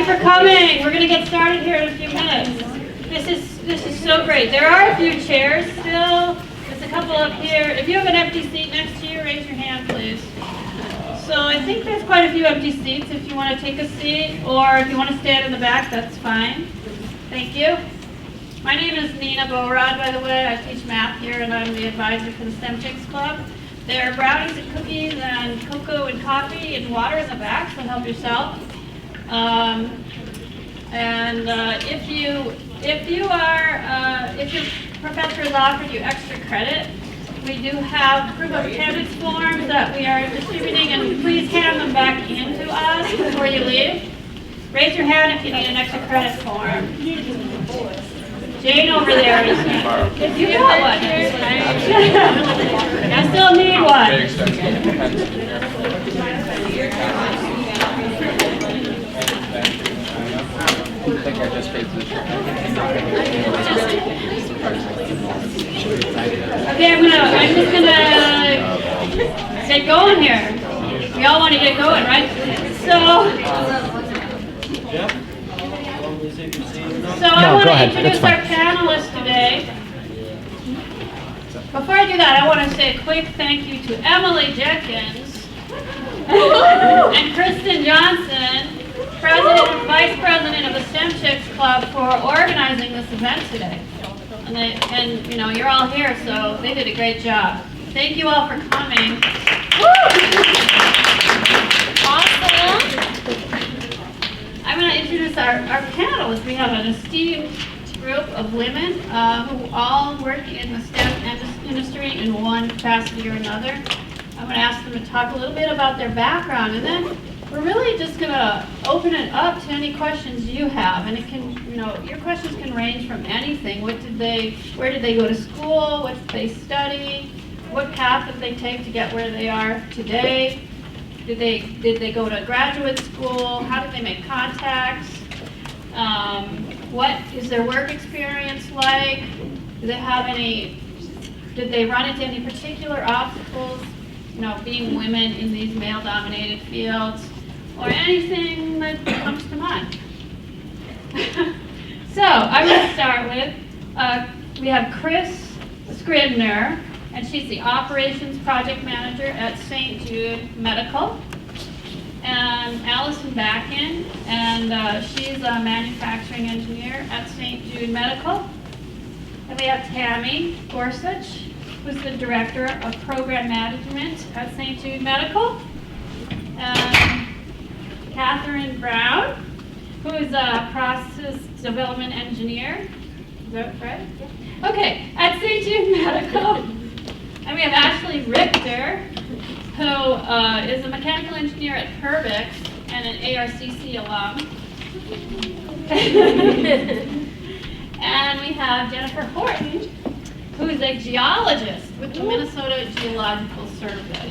you for coming. We're going to get started here in a few minutes. This is so great. There are a few chairs still. There's a couple up here. If you have an empty seat next to you, raise your hand, please. So I think there's quite a few empty seats if you want to take a seat, or if you want to stand in the back, that's fine. Thank you. My name is Nina Borod, by the way. I teach math here, and I'm the advisor for the STEM Chicks Club. There are brownies and cookies and cocoa and coffee and water in the back, so help yourself. If your professor has offered you extra credit, we do have proof of attendance forms that we are distributing, and please hand them back in to us before you leave. Raise your hand if you need an extra credit form. Jane over there is. You got one. I still need one. I think I just paid for the Okay, I'm just gonna get going here. We all want to get going, right? So I want to introduce our panelists today. Before I do that, I want to say a quick thank you to Emily Jenkins and Kristen Johnson, President and Vice President of the STEM Chicks Club, for organizing this event today. And you know, you're all here, so they did a great job. Thank you all for coming. Awesome. I'm going to introduce our panelists. We have an esteemed group of women who all work in the STEM industry in one capacity or another. I'm going to ask them to talk a little bit about their background, and then we're really just going to open it up to any questions you have. And it can, you know, your questions can range from anything. Where did they go to school? What did they study? What path did they take to get where they are today? Did they go to graduate school? How did they make contacts? What is their work experience like? Did they run into any particular obstacles, you know, being women in these male-dominated fields, or anything that comes to mind? So I'm going to start with, we have Chris Scribner, and she's the Operations Project Manager at St. Jude Medical. And Allison Backen, and she's a manufacturing engineer at St. Jude Medical. And we have Tammy Gorsuch, who's the Director of Program Management at St. Jude Medical. And Catherine Brown, who is a Process Development Engineer. Is that right? Yeah. Okay, at St. Jude Medical. And we have Ashley Richter, who is a mechanical engineer at Perbix and an ARCC alum. And we have Jennifer Horton, who is a geologist with the Minnesota Geological Survey.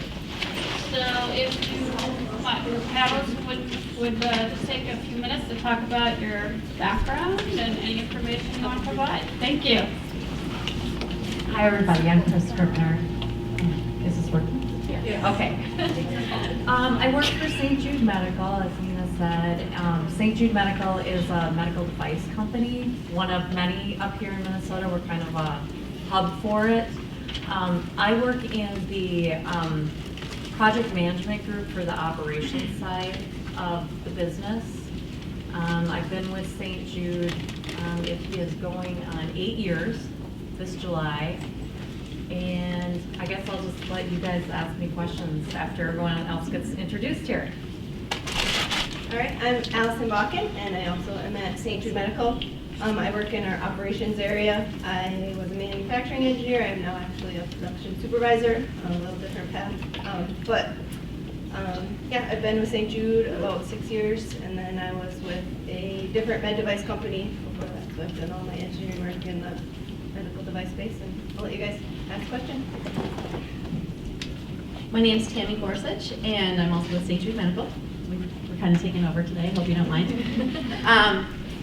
So if you want, your panelists would just take a few minutes to talk about your background and any information you want to provide. Thank you. Hi everybody, I'm Chris Scribner. Is this working? Yeah. Okay. I work for St. Jude Medical, as Nina said. St. Jude Medical is a medical device company, one of many up here in Minnesota. We're kind of a hub for it. I work in the project management group for the operations side of the business. I've been with St. Jude, it is going on 8 years this July. And I guess I'll just let you guys ask me questions after everyone else gets introduced here. All right, I'm Allison Bakken, and I also am at St. Jude Medical. I work in our operations area. I was a manufacturing engineer. I'm now actually a production supervisor on a little different path. Yeah, I've been with St. Jude about 6 years, and then I was with a different med device company before that. So I've done all my engineering work in the medical device space, and I'll let you guys ask questions. My name is Tammy Gorsuch, and I'm also with St. Jude Medical. We're kind of taking over today, hope you don't mind.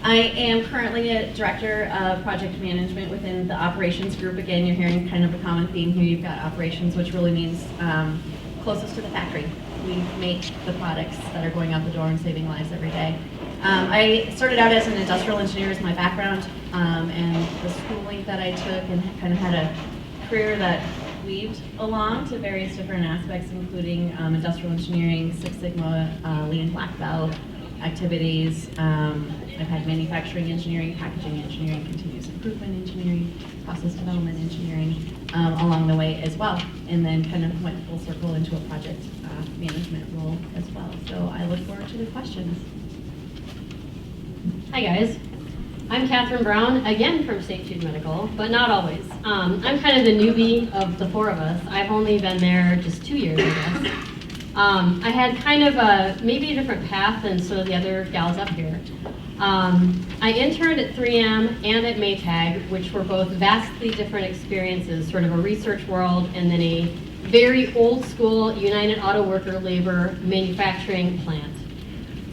I am currently a Director of Project Management within the Operations Group. Again, you're hearing kind of a common theme here. You've got operations, which really means closest to the factory. We make the products that are going out the door and saving lives every day. I started out as an industrial engineer as my background, and the schooling that I took, and kind of had a career that weaved along to various different aspects, including industrial engineering, Six Sigma, Lean Black Belt activities. I've had manufacturing engineering, packaging engineering, continuous improvement engineering, process development engineering along the way as well, and then kind of went full circle into a project management role as well. So I look forward to the questions. Hi guys, I'm Catherine Brown, again from St. Jude Medical, but not always. I'm kind of the newbie of the four of us. I've only been there just 2 years, I guess. I had kind of maybe a different path than some of the other gals up here. I interned at 3M and at Maytag, which were both vastly different experiences, sort of a research world and then a very old school United Auto Worker labor manufacturing plant.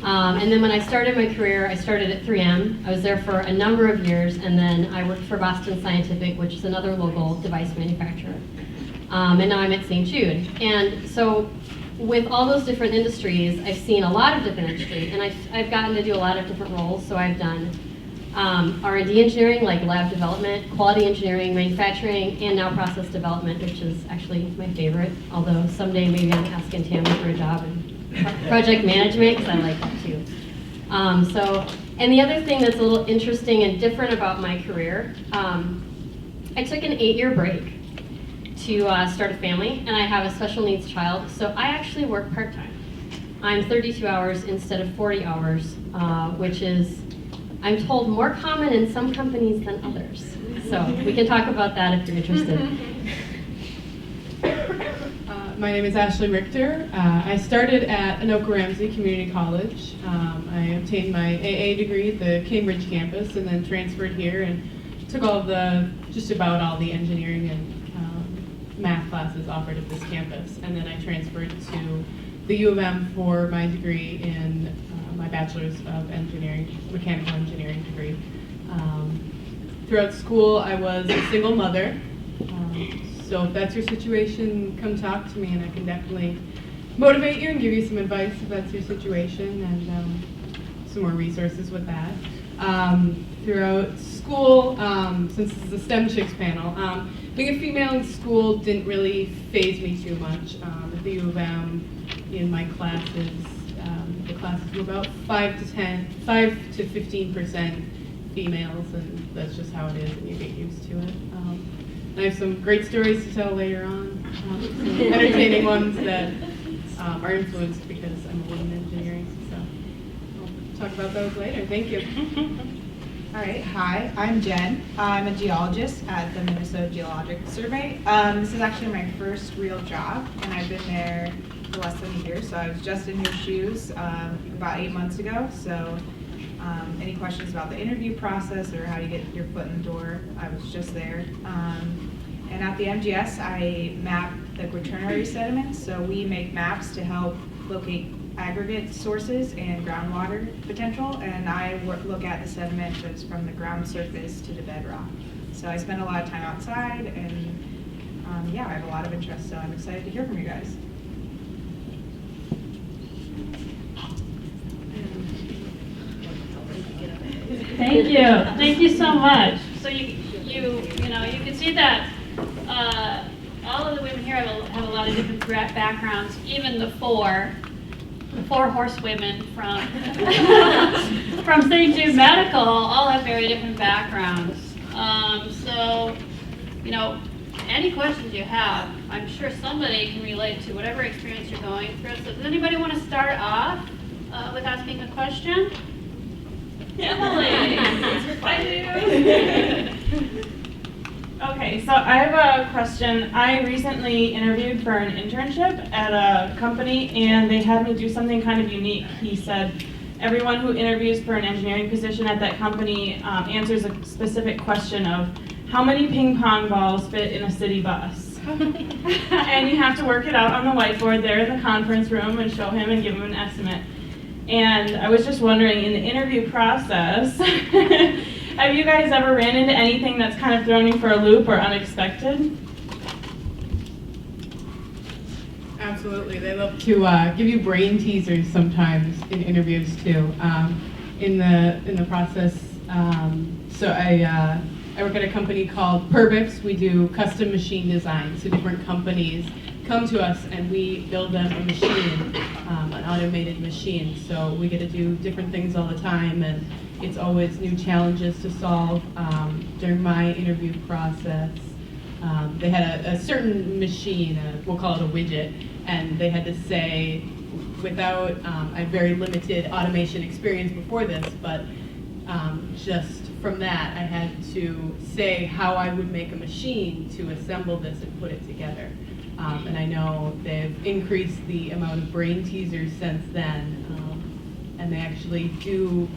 And then when I started my career, I started at 3M. I was there for a number of years, and then I worked for Boston Scientific, which is another local device manufacturer. And now I'm at St. Jude. And so with all those different industries, I've seen a lot of different industries, and I've gotten to do a lot of different roles. So I've done R&D engineering, like lab development, quality engineering, manufacturing, and now process development, which is actually my favorite, although someday maybe I'm asking Tammy for a job in project management, because I like that too. And the other thing that's a little interesting and different about my career, I took an 8-year break to start a family, and I have a special needs child, so I actually work part-time. I'm 32 hours instead of 40 hours, which is, I'm told, more common in some companies than others. So we can talk about that if you're interested. My name is Ashley Richter. I started at Anoka Ramsey Community College. I obtained my AA degree at the Cambridge campus and then transferred here and took just about all the engineering and math classes offered at this campus. And then I transferred to the U of M for my degree in my Bachelor's of Engineering, Mechanical Engineering degree. Throughout school, I was a single mother. So if that's your situation, come talk to me and I can definitely motivate you and give you some advice if that's your situation, and some more resources with that. Throughout school, since this is a STEM Chicks panel, being a female in school didn't really faze me too much. At the U of M, in my classes, the classes were about 5 to 15% females, and that's just how it is, and you get used to it. I have some great stories to tell later on, some entertaining ones that are influenced because I'm a woman in engineering, so I'll talk about those later. Thank you. All right, hi, I'm Jen. I'm a geologist at the Minnesota Geologic Survey. This is actually my first real job, and I've been there for less than a year, so I was just in your shoes about 8 months ago, so any questions about the interview process or how you get your foot in the door, I was just there. And at the MGS, I map the quaternary sediments, so we make maps to help locate aggregate sources and groundwater potential, and I look at the sediment that's from the ground surface to the bedrock. So I spend a lot of time outside, and yeah, I have a lot of interest, so I'm excited to hear from you guys. Thank you. Thank you so much. So you can see that all of the women here have a lot of different backgrounds. Even the four horsewomen from from St. Jude Medical all have very different backgrounds. So any questions you have, I'm sure somebody can relate to whatever experience you're going through. So does anybody want to start off with asking a question? Emily, I do. Okay, so I have a question. I recently interviewed for an internship at a company, and they had me do something kind of unique. He said everyone who interviews for an engineering position at that company answers a specific question of how many ping pong balls fit in a city bus. And you have to work it out on the whiteboard there in the conference room and show him and give him an estimate. And I was just wondering, in the interview process, have you guys ever ran into anything that's kind of thrown you for a loop or unexpected? Absolutely. They love to give you brain teasers sometimes in interviews too. in the process. So I work at a company called Perbix. We do custom machine design. So different companies come to us and we build them a machine, an automated machine. So we get to do different things all the time, and it's always new challenges to solve. During my interview process, they had a certain machine, we'll call it a widget, and they had to say, without, I had very limited automation experience before this, but just from that, I had to say how I would make a machine to assemble this and put it together. And I know they've increased the amount of brain teasers since then, and they actually do,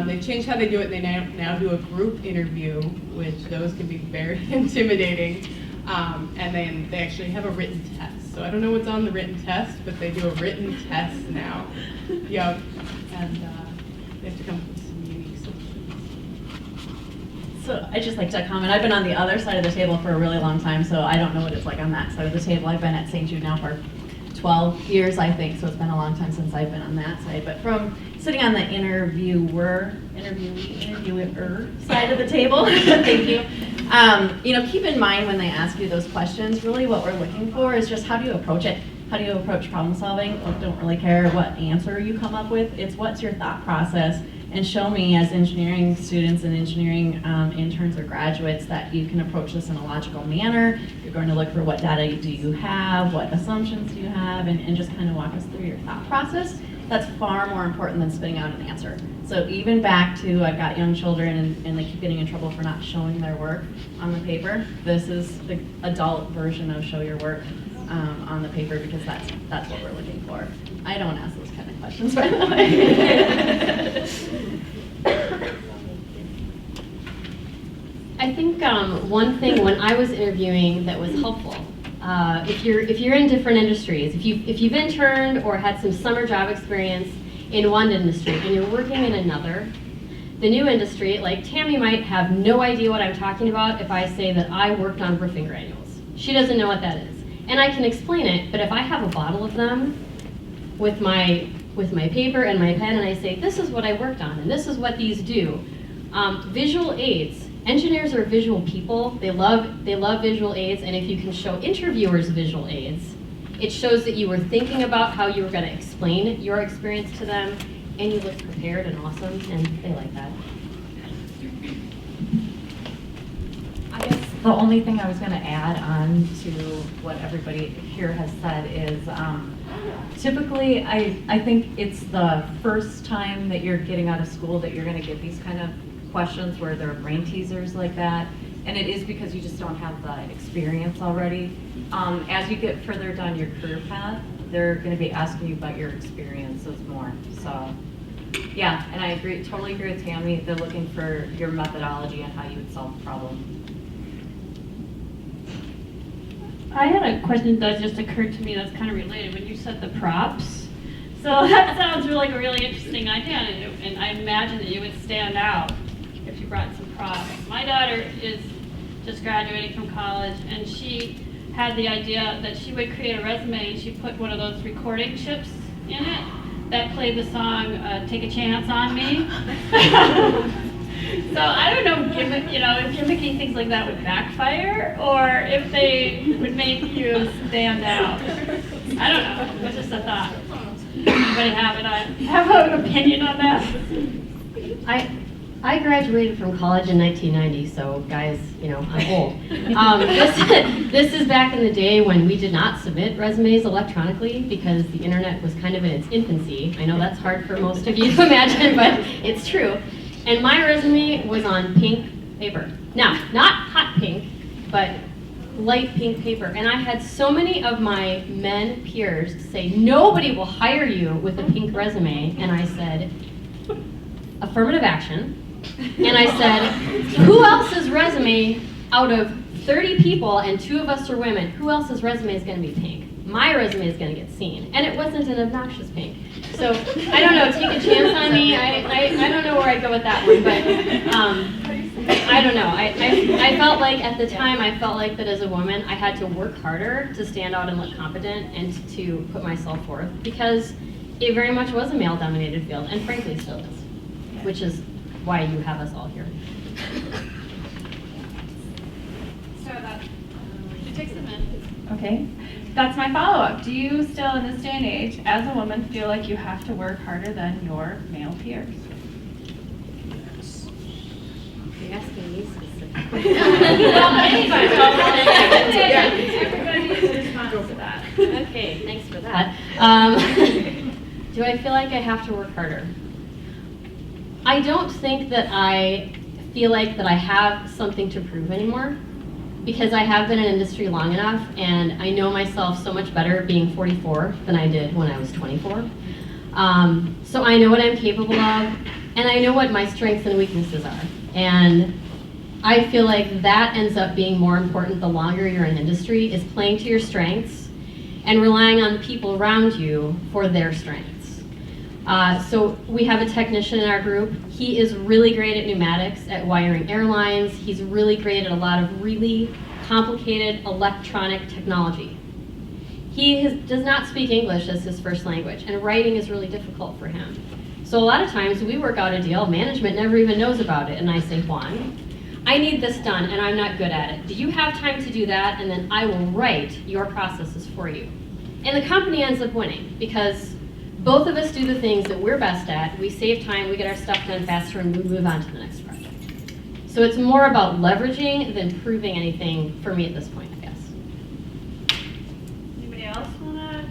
they've changed how they do it. They now do a group interview, which those can be very intimidating, and then they actually have a written test. So I don't know what's on the written test, but they do a written test now. Yep, and they have to come up with some unique solutions. So I'd just like to comment, I've been on the other side of the table for a really long time, so I don't know what it's like on that side of the table. I've been at St. Jude now for 12 years, I think, so it's been a long time since I've been on that side. But from sitting on the interviewer side of the table, thank you. Keep in mind when they ask you those questions, really what we're looking for is just how do you approach it? How do you approach problem solving? I don't really care what answer you come up with. It's what's your thought process, and show me as engineering students and engineering interns or graduates that you can approach this in a logical manner. You're going to look for what data do you have, what assumptions do you have, and just kind of walk us through your thought process. That's far more important than spitting out an answer. So even back to, I've got young children and they keep getting in trouble for not showing their work on the paper. This is the adult version of show your work on the paper, because that's what we're looking for. I don't ask those kind of questions, by the way. I think one thing when I was interviewing that was helpful, if you're in different industries, if you've interned or had some summer job experience in one industry and you're working in another, the new industry, like Tammy might have no idea what I'm talking about if I say that I worked on roofing granules. She doesn't know what that is. And I can explain it, but if I have a bottle of them with my paper and my pen and I say, this is what I worked on and this is what these do. Visual aids. Engineers are visual people. They love visual aids, and if you can show interviewers visual aids, it shows that you were thinking about how you were going to explain your experience to them, and you look prepared and awesome, and they like that. I guess the only thing I was going to add on to what everybody here has said is typically I think it's the first time that you're getting out of school that you're going to get these kind of questions where there are brain teasers like that, and it is because you just don't have the experience already. As you get further down your career path, they're going to be asking you about your experiences more. So yeah, and I totally agree with Tammy. They're looking for your methodology and how you would solve the problem. I had a question that just occurred to me that's kind of related when you said the props. So that sounds like a really interesting idea, and I imagine that you would stand out if you brought some props. My daughter is just graduating from college, and she had the idea that she would create a resume and she put one of those recording chips in it that played the song Take a Chance on Me. So I don't know if gimmicky things like that would backfire or if they would make you stand out. I don't know. It was just a thought. Anybody have an opinion on that? I graduated from college in 1990, so guys, I'm old. This is back in the day when we did not submit resumes electronically because the internet was kind of in its infancy. I know that's hard for most of you to imagine, but it's true. And my resume was on pink paper. Now, not hot pink, but light pink paper. And I had so many of my men peers say, nobody will hire you with a pink resume. And I said, affirmative action. And I said, who else's resume out of 30 people, and 2 of us are women, who else's resume is going to be pink? My resume is going to get seen. And it wasn't an obnoxious pink. So, I don't know, take a chance on me. I don't know where I'd go with that one, but I don't know. I felt like at the time, I felt like that as a woman, I had to work harder to stand out and look competent and to put myself forth because it very much was a male-dominated field, and frankly still is. which is why you have us all here. So that, she takes them in. Okay, that's my follow-up. Do you still, in this day and age, as a woman, feel like you have to work harder than your male peers? You're asking me Well, anybody. Everybody responds to that. Okay, thanks for that. Do I feel like I have to work harder? I don't think that I feel like that I have something to prove anymore, because I have been in industry long enough and I know myself so much better being 44 than I did when I was 24. So I know what I'm capable of, and I know what my strengths and weaknesses are. And I feel like that ends up being more important the longer you're in industry, is playing to your strengths and relying on the people around you for their strengths. So we have a technician in our group. He is really great at pneumatics, at wiring airlines. He's really great at a lot of really complicated electronic technology. He does not speak English as his first language, and writing is really difficult for him. So a lot of times we work out a deal, management never even knows about it, and I say, Juan, I need this done and I'm not good at it. Do you have time to do that? And then I will write your processes for you. And the company ends up winning because both of us do the things that we're best at. We save time, we get our stuff done faster, and we move on to the next project. So it's more about leveraging than proving anything for me at this point, I guess. Anybody else wanna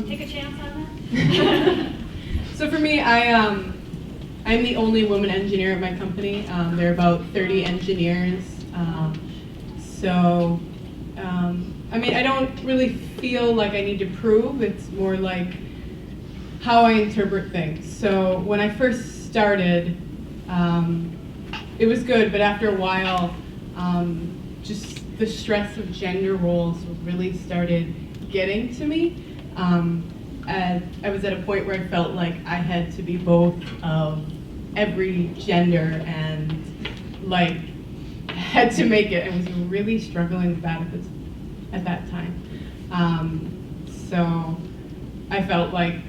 take a chance on that? So for me, I'm the only woman engineer at my company. There are about 30 engineers. I mean, I don't really feel like I need to prove. It's more like how I interpret things. So when I first started, it was good, but after a while, just the stress of gender roles really started getting to me. And I was at a point where I felt like I had to be both of every gender and like had to make it. I was really struggling with that at that time. So I felt like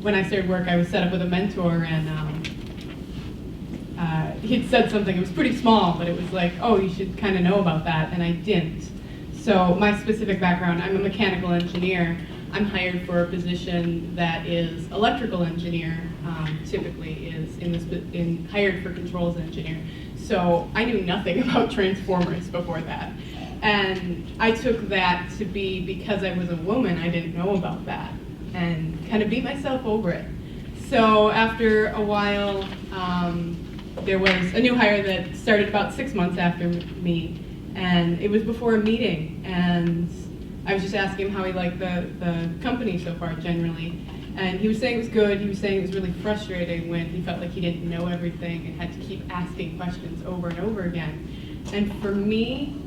when I started work, I was set up with a mentor, and he'd said something. It was pretty small, but it was like, oh, you should kind of know about that, and I didn't. So my specific background, I'm a mechanical engineer. I'm hired for a position that is electrical engineer, typically is hired for controls engineer. So I knew nothing about transformers before that. And I took that to be because I was a woman, I didn't know about that, and kind of beat myself over it. So after a while, there was a new hire that started about 6 months after me, and it was before a meeting, and I was just asking him how he liked the company so far generally, and he was saying it was good. He was saying it was really frustrating when he felt like he didn't know everything and had to keep asking questions over and over again. And for me,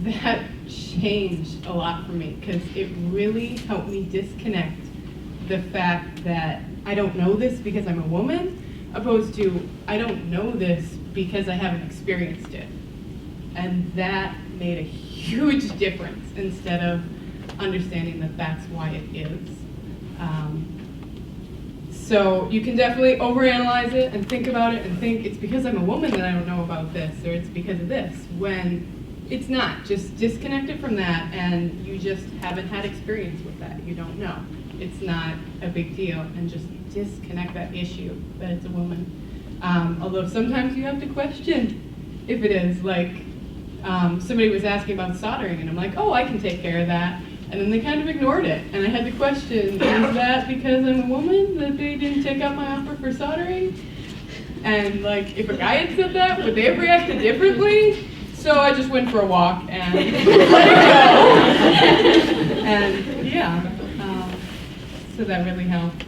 that changed a lot for me, because it really helped me disconnect the fact that I don't know this because I'm a woman, opposed to I don't know this because I haven't experienced it. And that made a huge difference instead of understanding that that's why it is. So you can definitely overanalyze it and think about it and think it's because I'm a woman that I don't know about this, or it's because of this, when it's not. Just disconnect it from that, and you just haven't had experience with that. You don't know. It's not a big deal, and just disconnect that issue that it's a woman. Although sometimes you have to question if it is. Like, somebody was asking about soldering, and I'm like, oh, I can take care of that. And then they kind of ignored it, and I had to question, is that because I'm a woman that they didn't take up my offer for soldering? And like, if a guy had said that, would they have reacted differently? So I just went for a walk and let it go. And yeah, so that really helped.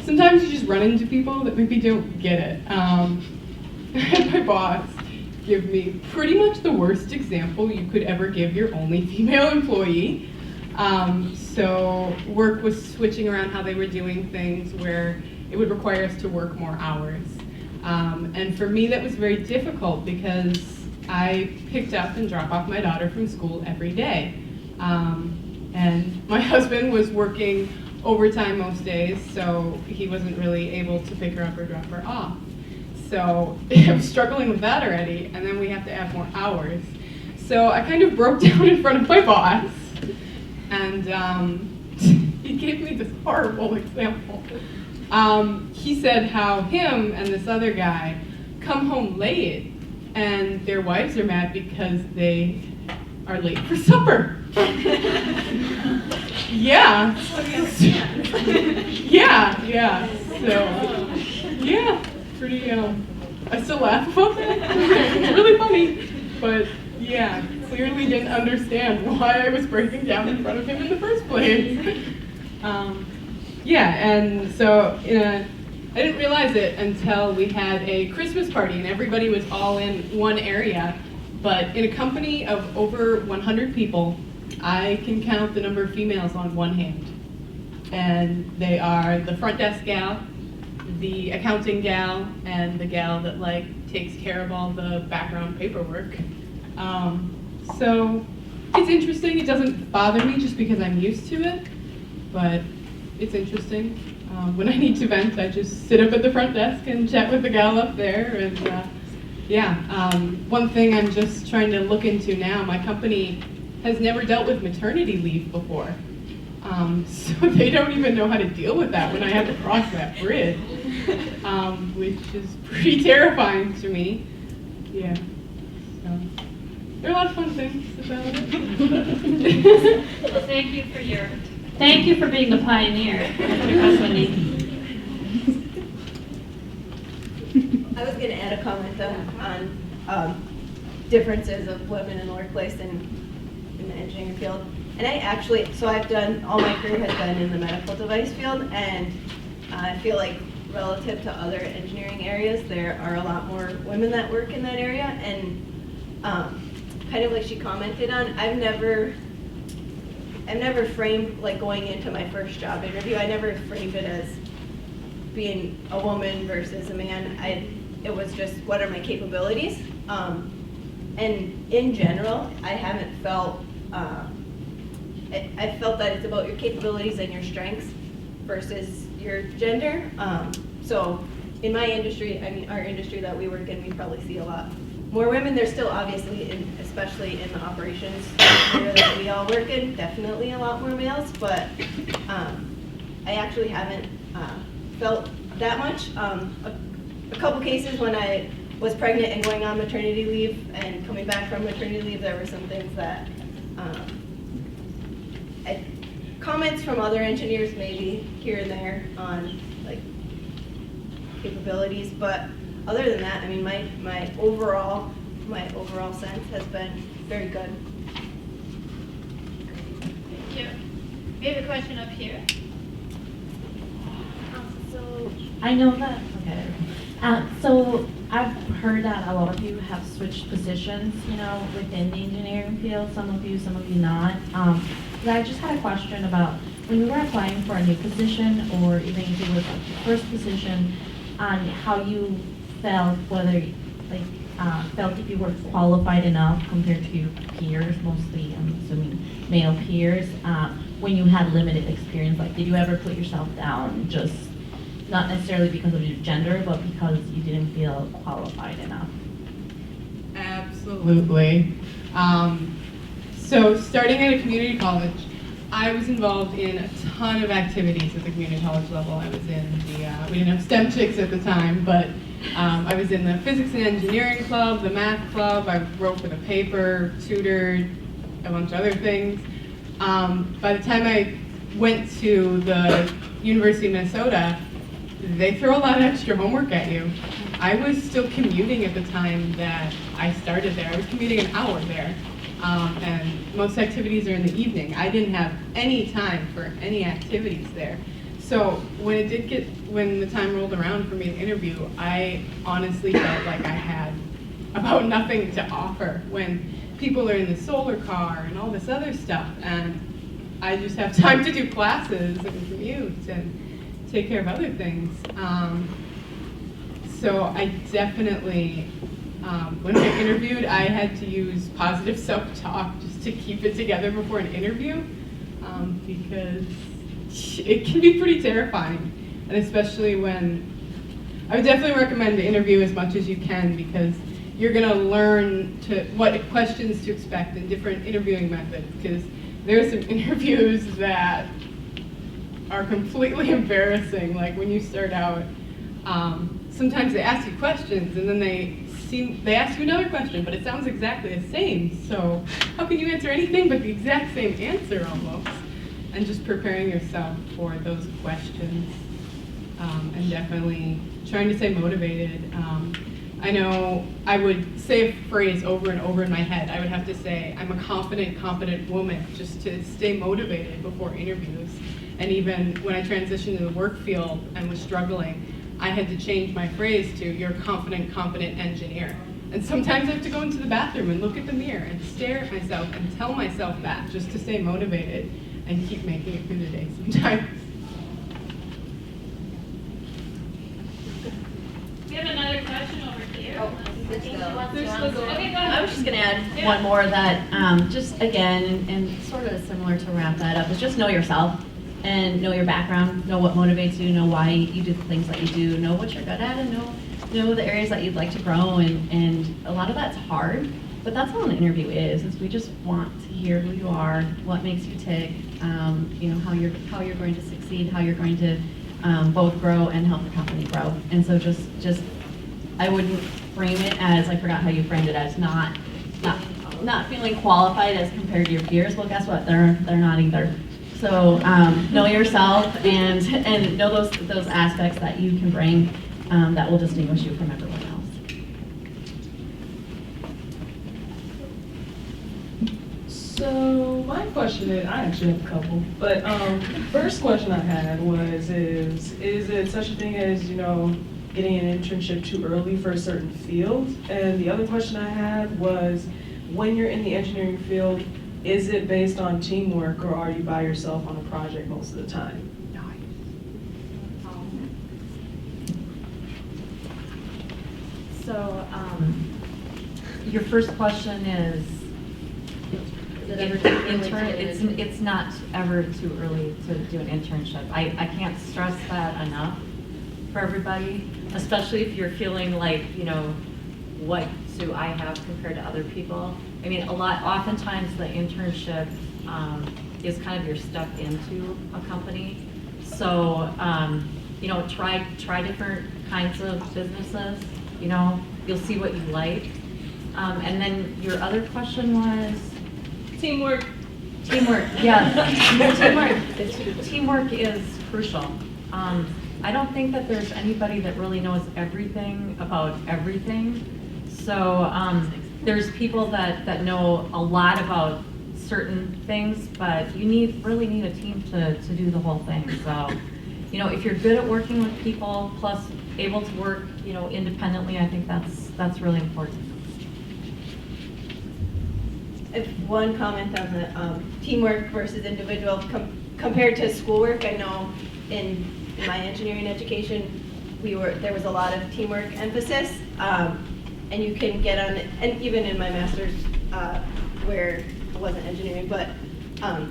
Sometimes you just run into people that maybe don't get it. I had my boss give me pretty much the worst example you could ever give your only female employee. So work was switching around how they were doing things where it would require us to work more hours. And for me, that was very difficult because I picked up and dropped off my daughter from school every day. And my husband was working overtime most days, so he wasn't really able to pick her up or drop her off. So I was struggling with that already, and then we have to add more hours. So I kind of broke down in front of my boss, and he gave me this horrible example. He said how him and this other guy come home late, and their wives are mad because they are late for supper. Yeah. Yeah. So, yeah, pretty, I still laugh about that. It's really funny. But, yeah, clearly didn't understand why I was breaking down in front of him in the first place. Yeah, and so, I didn't realize it until we had a Christmas party and everybody was all in one area. But in a company of over 100 people, I can count the number of females on one hand. And they are the front desk gal, the accounting gal, and the gal that takes care of all the background paperwork. So it's interesting. It doesn't bother me just because I'm used to it, but it's interesting. When I need to vent, I just sit up at the front desk and chat with the gal up there. And one thing I'm just trying to look into now, my company has never dealt with maternity leave before. So they don't even know how to deal with that when I have to cross that bridge, which is pretty terrifying to me. Yeah. So there are a lot of fun things about it. Well, thank you for being the pioneer, Mr. Goswini. I was going to add a comment on differences of women in the workplace and in the engineering field. And I've done, all my career has been in the medical device field, and I feel like relative to other engineering areas, there are a lot more women that work in that area. And kind of like she commented on, I've never framed, going into my first job interview, I never framed it as being a woman versus a man. It was just, what are my capabilities? And in general, I haven't felt, I felt that it's about your capabilities and your strengths versus your gender. So in my industry, our industry that we work in, we probably see a lot more women. There's still obviously, especially in the operations area that we all work in, definitely a lot more males, but I actually haven't felt that much. A couple cases when I was pregnant and going on maternity leave and coming back from maternity leave, there were some things that comments from other engineers maybe here and there on capabilities, but other than that, my overall sense has been very good. Thank you. We have a question up here. So I know that, okay. So I've heard that a lot of you have switched positions, within the engineering field, some of you not. But I just had a question about when you were applying for a new position, or even if it was your first position, on how you felt, whether felt if you were qualified enough compared to your peers, mostly I'm assuming male peers, when you had limited experience. Did you ever put yourself down, just not necessarily because of your gender, but because you didn't feel qualified enough? Absolutely. So starting at a community college, I was involved in a ton of activities at the community college level. I was in we didn't have STEM chicks at the time, but I was in the physics and engineering club, the math club. I wrote for the paper, tutored, a bunch of other things. By the time I went to the University of Minnesota, they throw a lot of extra homework at you. I was still commuting at the time that I started there. I was commuting an hour there. And most activities are in the evening. I didn't have any time for any activities there. So when the time rolled around for me to interview, I honestly felt like I had about nothing to offer when people are in the solar car and all this other stuff, and I just have time to do classes and commute and take care of other things. So I definitely, when I interviewed, I had to use positive self-talk just to keep it together before an interview, because it can be pretty terrifying. And especially when, I would definitely recommend to interview as much as you can, because you're gonna learn what questions to expect and different interviewing methods, because there's some interviews that are completely embarrassing. Like when you start out, sometimes they ask you questions and then they ask you another question, but it sounds exactly the same. So how can you answer anything but the exact same answer almost? And just preparing yourself for those questions, and definitely trying to stay motivated. I know I would say a phrase over and over in my head. I would have to say, I'm a confident, competent woman, just to stay motivated before interviews. And even when I transitioned to the work field and was struggling, I had to change my phrase to, you're a confident, competent engineer. And sometimes I have to go into the bathroom and look at the mirror and stare at myself and tell myself that, just to stay motivated and keep making it through the day sometimes. We have another question over here. Okay, go I ahead. was just gonna add one more that, just again, and sort of similar to wrap that up, is just know yourself and know your background, know what motivates you, know why you do the things that you do, know what you're good at, and know the areas that you'd like to grow, and a lot of that's hard, but that's all an interview is we just want to hear who you are, what makes you tick, how you're going to succeed, how you're going to both grow and help the company grow. And so just I wouldn't frame it as, I forgot how you framed it, as not feeling qualified as compared to your peers. Well, guess what? They're not either. So know yourself and know those aspects that you can bring that will distinguish you from everyone else. So my question is, I actually have a couple, but first question I had was, is it such a thing as, getting an internship too early for a certain field? And the other question I had was, when you're in the engineering field, is it based on teamwork, or are you by yourself on a project most of the time? So, your first question is, it's not ever too early to do an internship. I can't stress that enough for everybody, especially if you're feeling like, what do I have compared to other people? I mean, oftentimes the internship is kind of your step into a company. So, try different kinds of businesses, you'll see what you like. And then your other question was? Teamwork. Teamwork, yeah. Teamwork is crucial. I don't think that there's anybody that really knows everything about everything. So there's people that know a lot about certain things, but you really need a team to do the whole thing. So, if you're good at working with people, plus able to work, independently, I think that's really important. If one comment on the teamwork versus individual compared to schoolwork, I know in my engineering education, there was a lot of teamwork emphasis, and you can get on, and even in my master's, where it wasn't engineering, but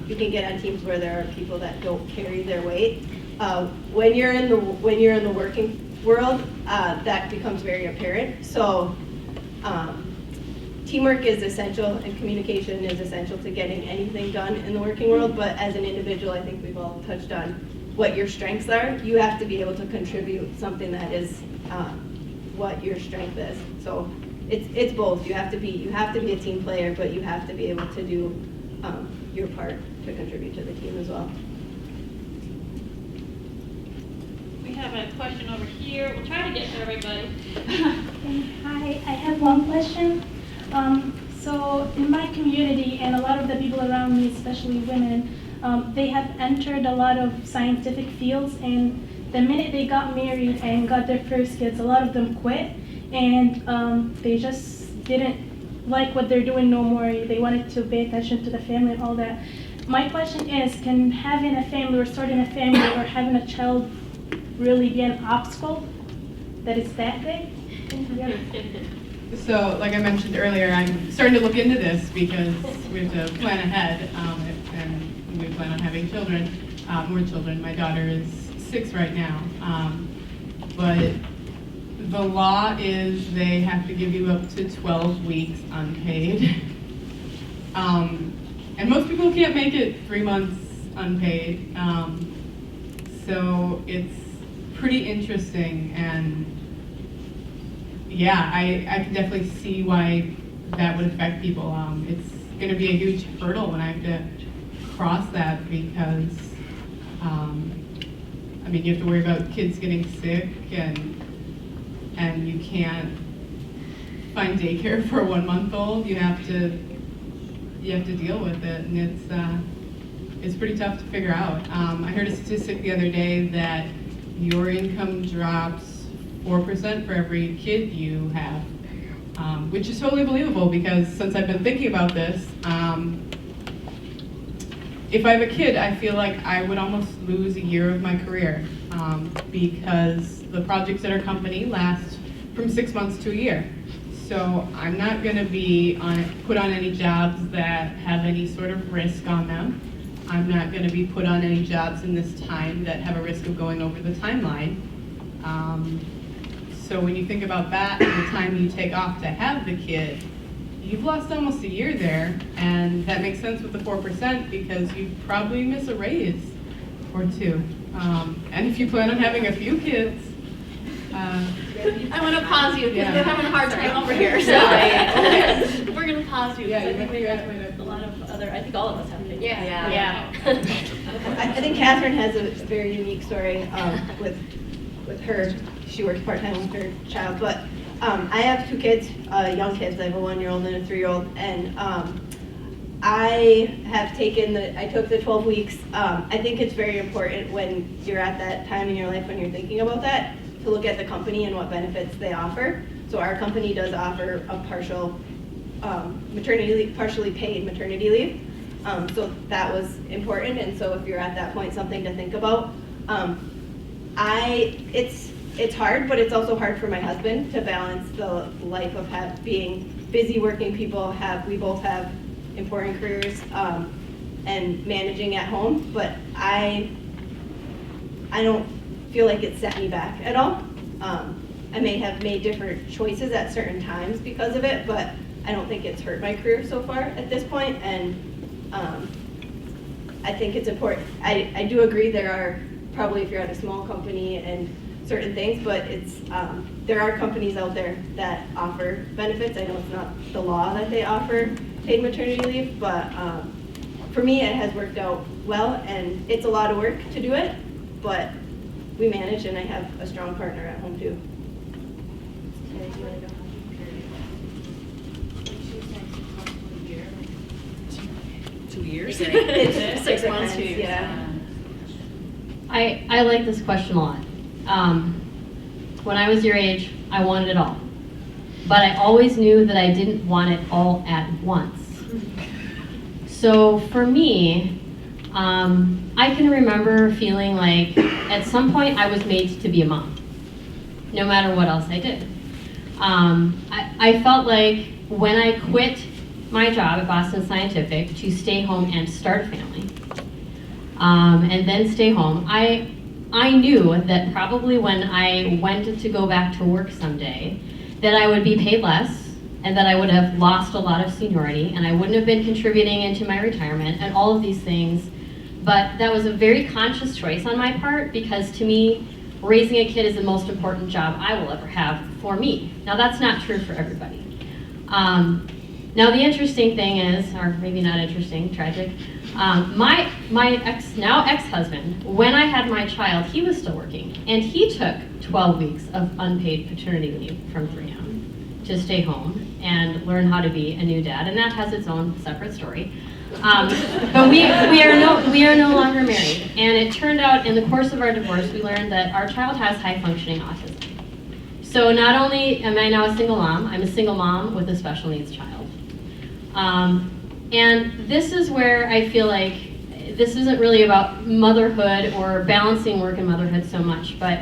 you can get on teams where there are people that don't carry their weight. When you're in the working world, that becomes very apparent. So. Teamwork is essential and communication is essential to getting anything done in the working world, but as an individual, I think we've all touched on what your strengths are. You have to be able to contribute something that is what your strength is. So it's both. You have to be a team player, but you have to be able to do your part to contribute to the team as well. We have a question over here. We'll try to get to everybody. Hi, I have one question. So in my community and a lot of the people around me, especially women, they have entered a lot of scientific fields, and the minute they got married and got their first kids, a lot of them quit, and they just didn't like what they're doing no more. They wanted to pay attention to the family and all that. My question is, can having a family or starting a family or having a child really be an obstacle that is that big? So, like I mentioned earlier, I'm starting to look into this because we have to plan ahead, and we plan on having children. more children. My daughter is 6 right now. But the law is they have to give you up to 12 weeks unpaid. And most people can't make it 3 months unpaid. So it's pretty interesting, and yeah, I can definitely see why that would affect people. It's going to be a huge hurdle when I have to cross that because, I mean, you have to worry about kids getting sick, and you can't find daycare for a 1-month-old. You have to deal with it, and it's pretty tough to figure out. I heard a statistic the other day that your income drops 4% for every kid you have, which is totally believable because since I've been thinking about this, if I have a kid, I feel like I would almost lose a year of my career because the projects at our company last from 6 months to a year. So I'm not going to be put on any jobs that have any sort of risk on them. I'm not going to be put on any jobs in this time that have a risk of going over the timeline. So when you think about that and the time you take off to have the kid, you've lost almost a year there, and that makes sense with the 4% because you probably miss a raise or two. And if you plan on having a few kids, I want to pause you because Yeah. we're having a hard time over here. So we're going to pause you. Yeah, because you I think might we guys got might have- a lot of other. I think all of us have kids. Yeah. I think Catherine has a very unique story with her. She works part-time with her child, but I have 2 kids, young kids. I have a 1-year-old and a 3-year-old, and I took the 12 weeks. I think it's very important when you're at that time in your life when you're thinking about that to look at the company and what benefits they offer. So our company does offer a partial maternity leave, partially paid maternity leave. So that was important, and so if you're at that point, something to think about. It's hard, but it's also hard for my husband to balance the life of being busy working people. We both have important careers and managing at home, but I don't feel like it set me back at all. I may have made different choices at certain times because of it, but I don't think it's hurt my career so far at this point, and I think it's important. I do agree there are probably, if you're at a small company and certain things, but there are companies out there that offer benefits. I know it's not the law that they offer paid maternity leave, but for me it has worked out well, and it's a lot of work to do it, but we manage, and I have a strong partner at home too. It's 6 months, 2 depends, years. yeah. I like this question a lot. When I was your age, I wanted it all. But I always knew that I didn't want it all at once. So for me, I can remember feeling like at some point I was made to be a mom, no matter what else I did. I felt like when I quit my job at Boston Scientific to stay home and start a family, and then stay home, I knew that probably when I went to go back to work someday, that I would be paid less, and that I would have lost a lot of seniority, and I wouldn't have been contributing into my retirement, and all of these things. But that was a very conscious choice on my part, because to me, raising a kid is the most important job I will ever have for me. Now that's not true for everybody. Now the interesting thing is, or maybe not interesting, tragic, my now ex-husband, when I had my child, he was still working, and he took 12 weeks of unpaid paternity leave from 3M to stay home and learn how to be a new dad, and that has its own separate story. But we are no longer married, and it turned out in the course of our divorce, we learned that our child has high-functioning autism. So not only am I now a single mom, I'm a single mom with a special needs child. And this is where I feel like this isn't really about motherhood or balancing work and motherhood so much, but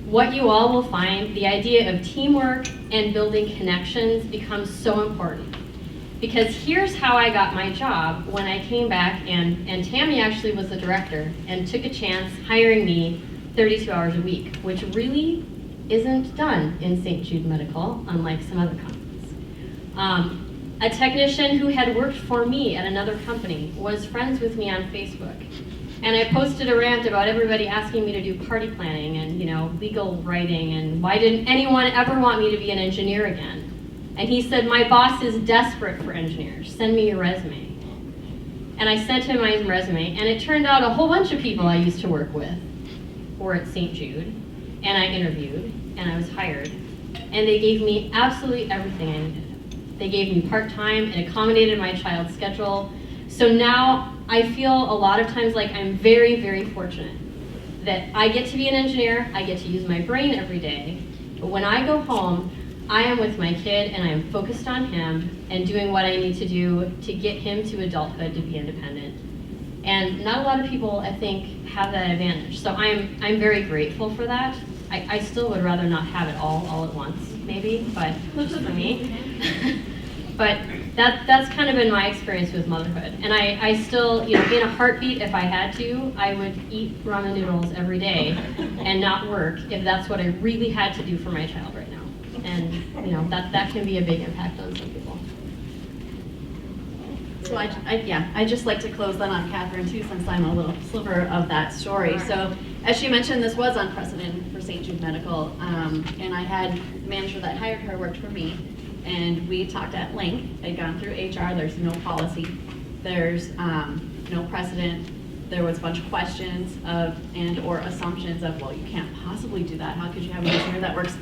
what you all will find, the idea of teamwork and building connections becomes so important. Because here's how I got my job when I came back, and Tammy actually was the director and took a chance hiring me 32 hours a week, which really isn't done in St. Jude Medical, unlike some other companies. A technician who had worked for me at another company was friends with me on Facebook. And I posted a rant about everybody asking me to do party planning and, legal writing, and why didn't anyone ever want me to be an engineer again? And he said, my boss is desperate for engineers. Send me your resume. And I sent him my resume, and it turned out a whole bunch of people I used to work with were at St. Jude, and I interviewed, and I was hired. And they gave me absolutely everything I needed. They gave me part-time and accommodated my child's schedule. So now I feel a lot of times like I'm very, very fortunate that I get to be an engineer, I get to use my brain every day, but when I go home, I am with my kid and I am focused on him and doing what I need to do to get him to adulthood to be independent. And not a lot of people, I think, have that advantage. So I'm very grateful for that. I still would rather not have it all at once, maybe, but just for me. But that's kind of been my experience with motherhood. And I still, in a heartbeat, if I had to, I would eat ramen noodles every day and not work if that's what I really had to do for my child right now. And, that can be a big impact on some people. So I'd just like to close then on Catherine too, since I'm a little sliver of that story. So as she mentioned, this was unprecedented for St. Jude Medical, and I had the manager that hired her worked for me, and we talked at length. I'd gone through HR. There's no policy. There's no precedent. There was a bunch of questions or assumptions of, well, you can't possibly do that. How could you have an engineer that works,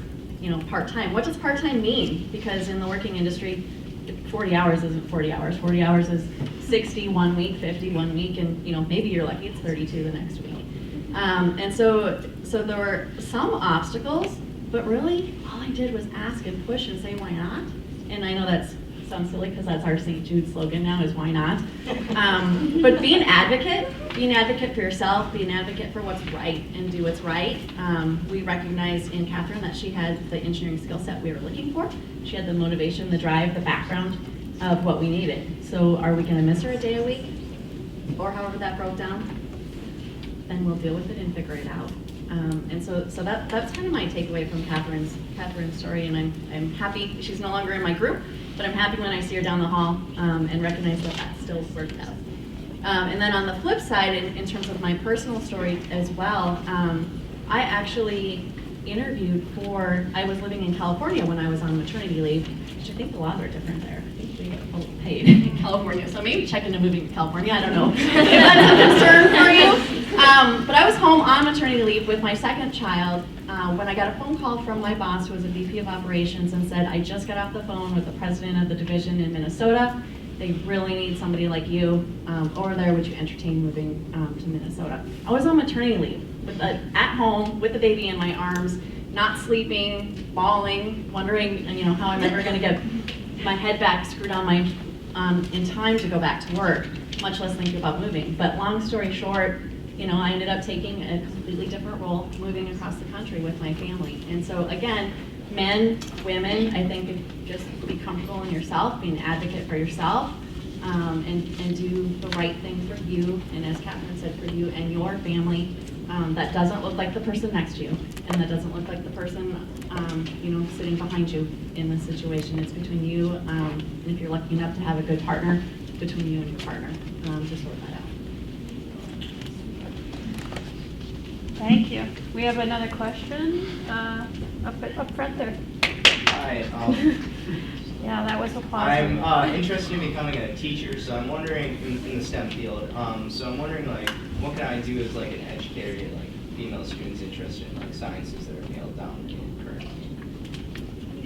part-time? What does part-time mean? Because in the working industry, 40 hours isn't 40 hours. 40 hours is 60 one week, 50 one week, and maybe you're lucky it's 32 the next week. And so there were some obstacles, but really all I did was ask and push and say, why not? And I know that sounds silly because that's our St. Jude slogan now is why not? But be an advocate for yourself, be an advocate for what's right and do what's right. We recognized in Catherine that she had the engineering skill set we were looking for. She had the motivation, the drive, the background of what we needed. So are we gonna miss her a day a week? Or however that broke down? Then we'll deal with it and figure it out. And so that's kind of my takeaway from Catherine's story, and I'm happy she's no longer in my group, but I'm happy when I see her down the hall and recognize that still worked out. And then on the flip side, in terms of my personal story as well, I actually interviewed I was living in California when I was on maternity leave, which I think the laws are different there. I think they get paid in California, so maybe check into moving to California, I don't know if that's a concern for you. But I was home on maternity leave with my second child when I got a phone call from my boss, who was a VP of operations, and said, I just got off the phone with the president of the division in Minnesota. They really need somebody like you over there. Would you entertain moving to Minnesota? I was on maternity leave, at home with the baby in my arms, not sleeping, bawling, wondering how I'm ever going to get my head back screwed on in time to go back to work, much less thinking about moving. But long story short, I ended up taking a completely different role, moving across the country with my family. And so again, men, women, I think just be comfortable in yourself, be an advocate for yourself, and do the right thing for you, and as Catherine said, for you and your family, that doesn't look like the person next to you, and that doesn't look like the person, sitting behind you in this situation. It's between you, and if you're lucky enough to have a good partner, between you and your partner, to sort that out. Thank you. We have another question up front there. Hi. Yeah, that was a pause. I'm interested in becoming a teacher, so I'm wondering in the STEM field. So I'm wondering, what can I do as an educator to get female students interested in sciences that are male dominated currently?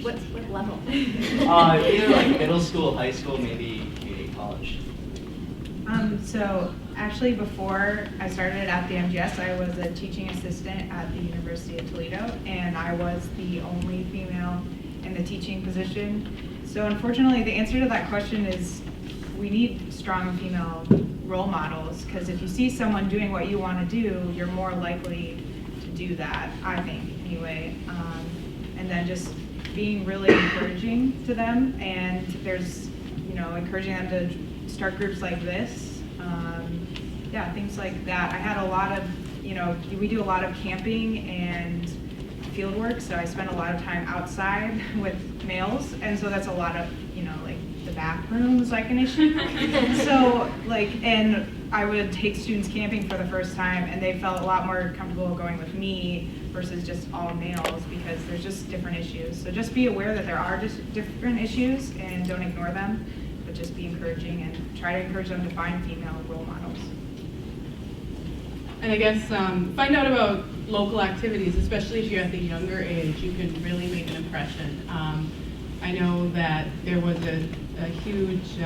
What level? Either middle school, high school, maybe community college. So actually before I started at the MGS, I was a teaching assistant at the University of Toledo, and I was the only female in the teaching position. So unfortunately, the answer to that question is we need strong female role models, because if you see someone doing what you want to do, you're more likely to do that, I think, anyway. And then just being really encouraging to them, and there's encouraging them to start groups like this. Yeah, things like that. I had a lot of, we do a lot of camping and field work, so I spend a lot of time outside with males, and so that's a lot of, like the bathroom's like an issue. So and I would take students camping for the first time, and they felt a lot more comfortable going with me versus just all males, because there's just different issues. So just be aware that there are just different issues and don't ignore them, but just be encouraging and try to encourage them to find female role models. And I guess find out about local activities, especially if you're at the younger age. You can really make an impression. I know that there was a huge,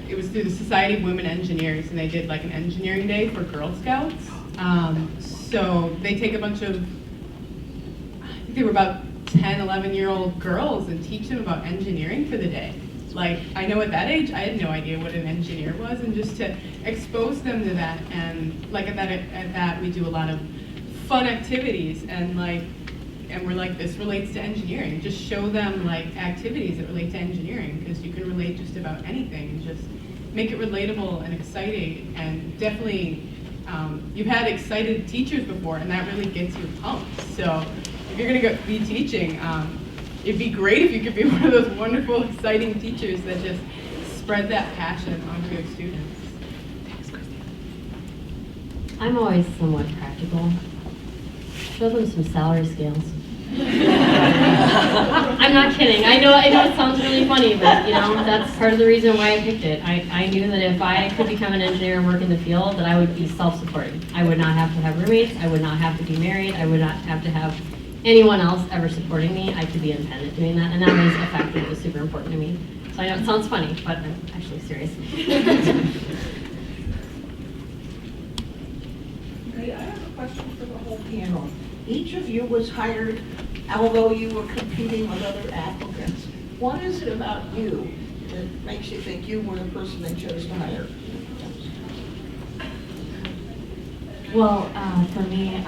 it was through the Society of Women Engineers, and they did like an engineering day for Girl Scouts. So they take a bunch of, I think they were about 10, 11-year-old girls and teach them about engineering for the day. Like, I know at that age, I had no idea what an engineer was, and just to expose them to that, and like at that we do a lot of fun activities, and we're like, this relates to engineering. Just show them like activities that relate to engineering, because you can relate just about anything. Just make it relatable and exciting, and definitely, you've had excited teachers before, and that really gets you pumped. So if you're gonna be teaching, it'd be great if you could be one of those wonderful, exciting teachers that just spread that passion onto your students. I'm always somewhat practical. Show them some salary scales. I'm not kidding. I know it sounds really funny, but that's part of the reason why I picked it. I knew that if I could become an engineer and work in the field, that I would be self-supporting. I would not have to have roommates. I would not have to be married. I would not have to have anyone else ever supporting me. I could be independent doing that, and that was a factor that was super important to me. So I know it sounds funny, but I'm actually serious. Okay, I have a question for the whole panel. Each of you was hired, although you were competing with other applicants. What is it about you that makes you think you were the person they chose to hire? Well, for me,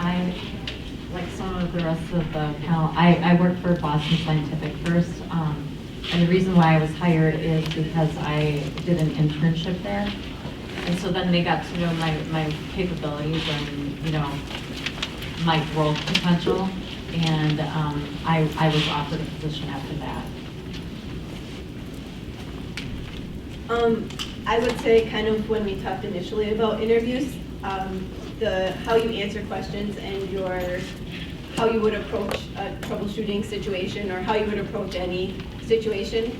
like some of the rest of the panel, I worked for Boston Scientific first, and the reason why I was hired is because I did an internship there, and so then they got to know my capabilities and my growth potential, and I was offered a position after that. I would say kind of when we talked initially about interviews, how you answer questions and how you would approach a troubleshooting situation, or how you would approach any situation.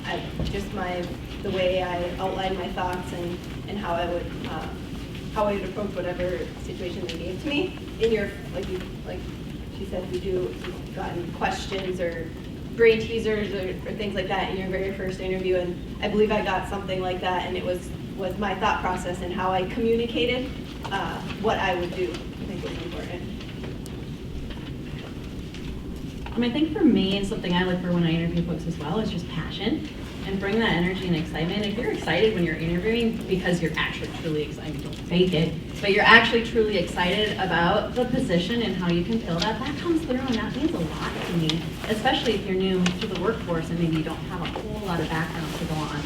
The way I outlined my thoughts and how I would approach whatever situation they gave to me. Like she said, you've gotten questions or brain teasers or things like that in your very first interview, and I believe I got something like that, and it was my thought process and how I communicated what I would do. I think was important. I think for me, and something I look for when I interview folks as well, is just passion, and bring that energy and excitement. If you're excited when you're interviewing because you're actually truly excited, don't fake it, but you're actually truly excited about the position and how you can fill that comes through, and that means a lot to me, especially if you're new to the workforce and maybe you don't have a whole lot of background to go on.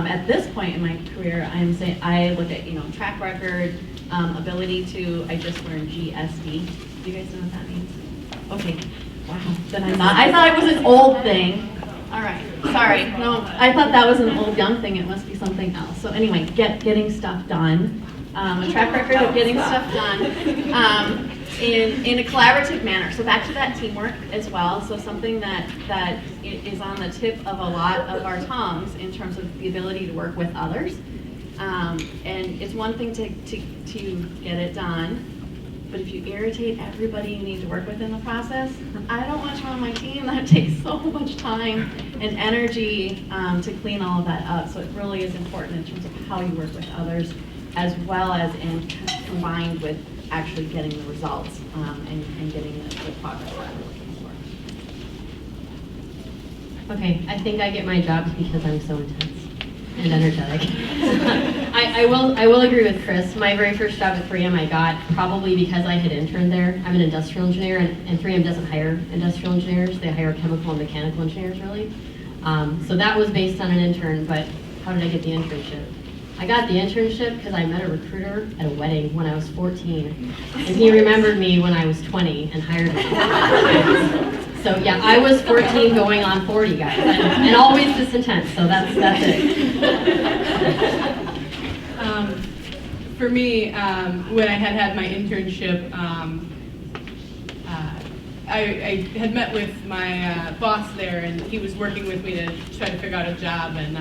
At this point in my career, I look at track record, ability to. I just learned GSD. Do you guys know what that means? Okay. Wow. Then I'm not. I thought it was an old thing. All right. Sorry. No, I thought that was an old young thing. It must be something else. So anyway, getting stuff done. A track record of getting stuff done in a collaborative manner. So back to that teamwork as well. So something that is on the tip of a lot of our tongues in terms of the ability to work with others. And it's one thing to get it done, but if you irritate everybody you need to work with in the process, I don't want you on my team. That takes so much time and energy to clean all of that up. So it really is important in terms of how you work with others, as well as combined with actually getting the results and getting the progress that we're looking for. Okay, I think I get my jobs because I'm so intense and energetic. I will agree with Chris. My very first job at 3M I got probably because I had interned there. I'm an industrial engineer, and 3M doesn't hire industrial engineers. They hire chemical and mechanical engineers, really. So that was based on an intern, but how did I get the internship? I got the internship because I met a recruiter at a wedding when I was 14, and he remembered me when I was 20 and hired me. So yeah, I was 14 going on 40, guys, and always this intense, so that's it. For me, when I had my internship, I had met with my boss there, and he was working with me to try to figure out a job, and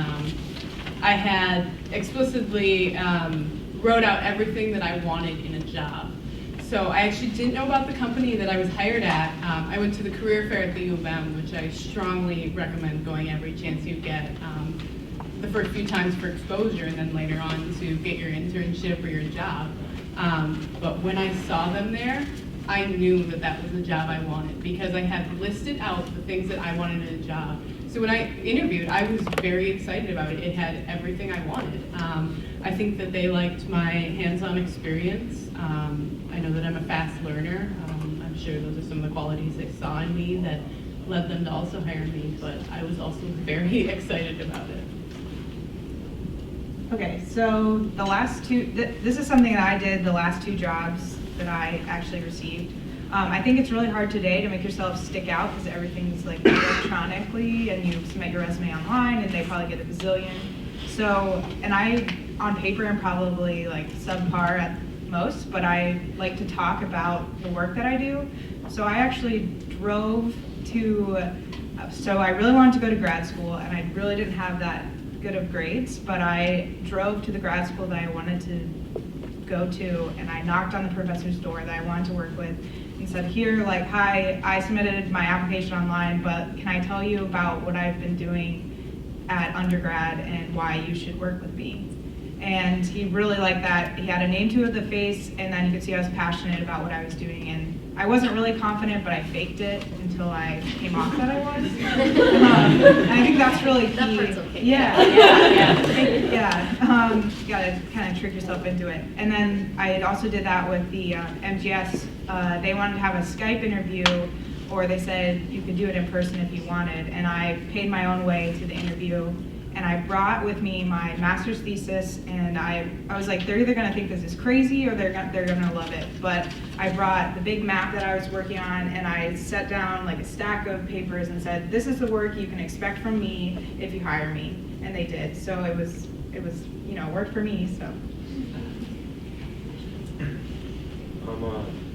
I had explicitly wrote out everything that I wanted in a job. So I actually didn't know about the company that I was hired at. I went to the career fair at the U of M, which I strongly recommend going every chance you get. The first few times for exposure, and then later on to get your internship or your job. But when I saw them there, I knew that that was the job I wanted because I had listed out the things that I wanted in a job. So when I interviewed, I was very excited about it. It had everything I wanted. I think that they liked my hands-on experience. I know that I'm a fast learner. I'm sure those are some of the qualities they saw in me that led them to also hire me, but I was also very excited about it. Okay, so the last two, this is something that I did the last two jobs that I actually received. I think it's really hard today to make yourself stick out because everything's like electronically and you submit your resume online and they probably get a bazillion. So, and I, on paper, am probably like subpar at most, but I like to talk about the work that I do. So I actually drove to, so I really wanted to go to grad school and I really didn't have that good of grades, but I drove to the grad school that I wanted to go to and I knocked on the professor's door that I wanted to work with. He said, here, like, hi, I submitted my application online, but can I tell you about what I've been doing at undergrad and why you should work with me? And he really liked that. He had a name to the face, and then you could see I was passionate about what I was doing. And I wasn't really confident, but I faked it until I came off that I was. And I think that's really key. That part's okay. Yeah. You gotta kind of trick yourself into it. And then I also did that with the MGS. They wanted to have a Skype interview, or they said you could do it in person if you wanted. And I paid my own way to the interview. And I brought with me my master's thesis, and I was like, they're either gonna think this is crazy or they're gonna love it. But I brought the big map that I was working on, and I set down like a stack of papers and said, this is the work you can expect from me if you hire me. And they did. So it was worked for me. So.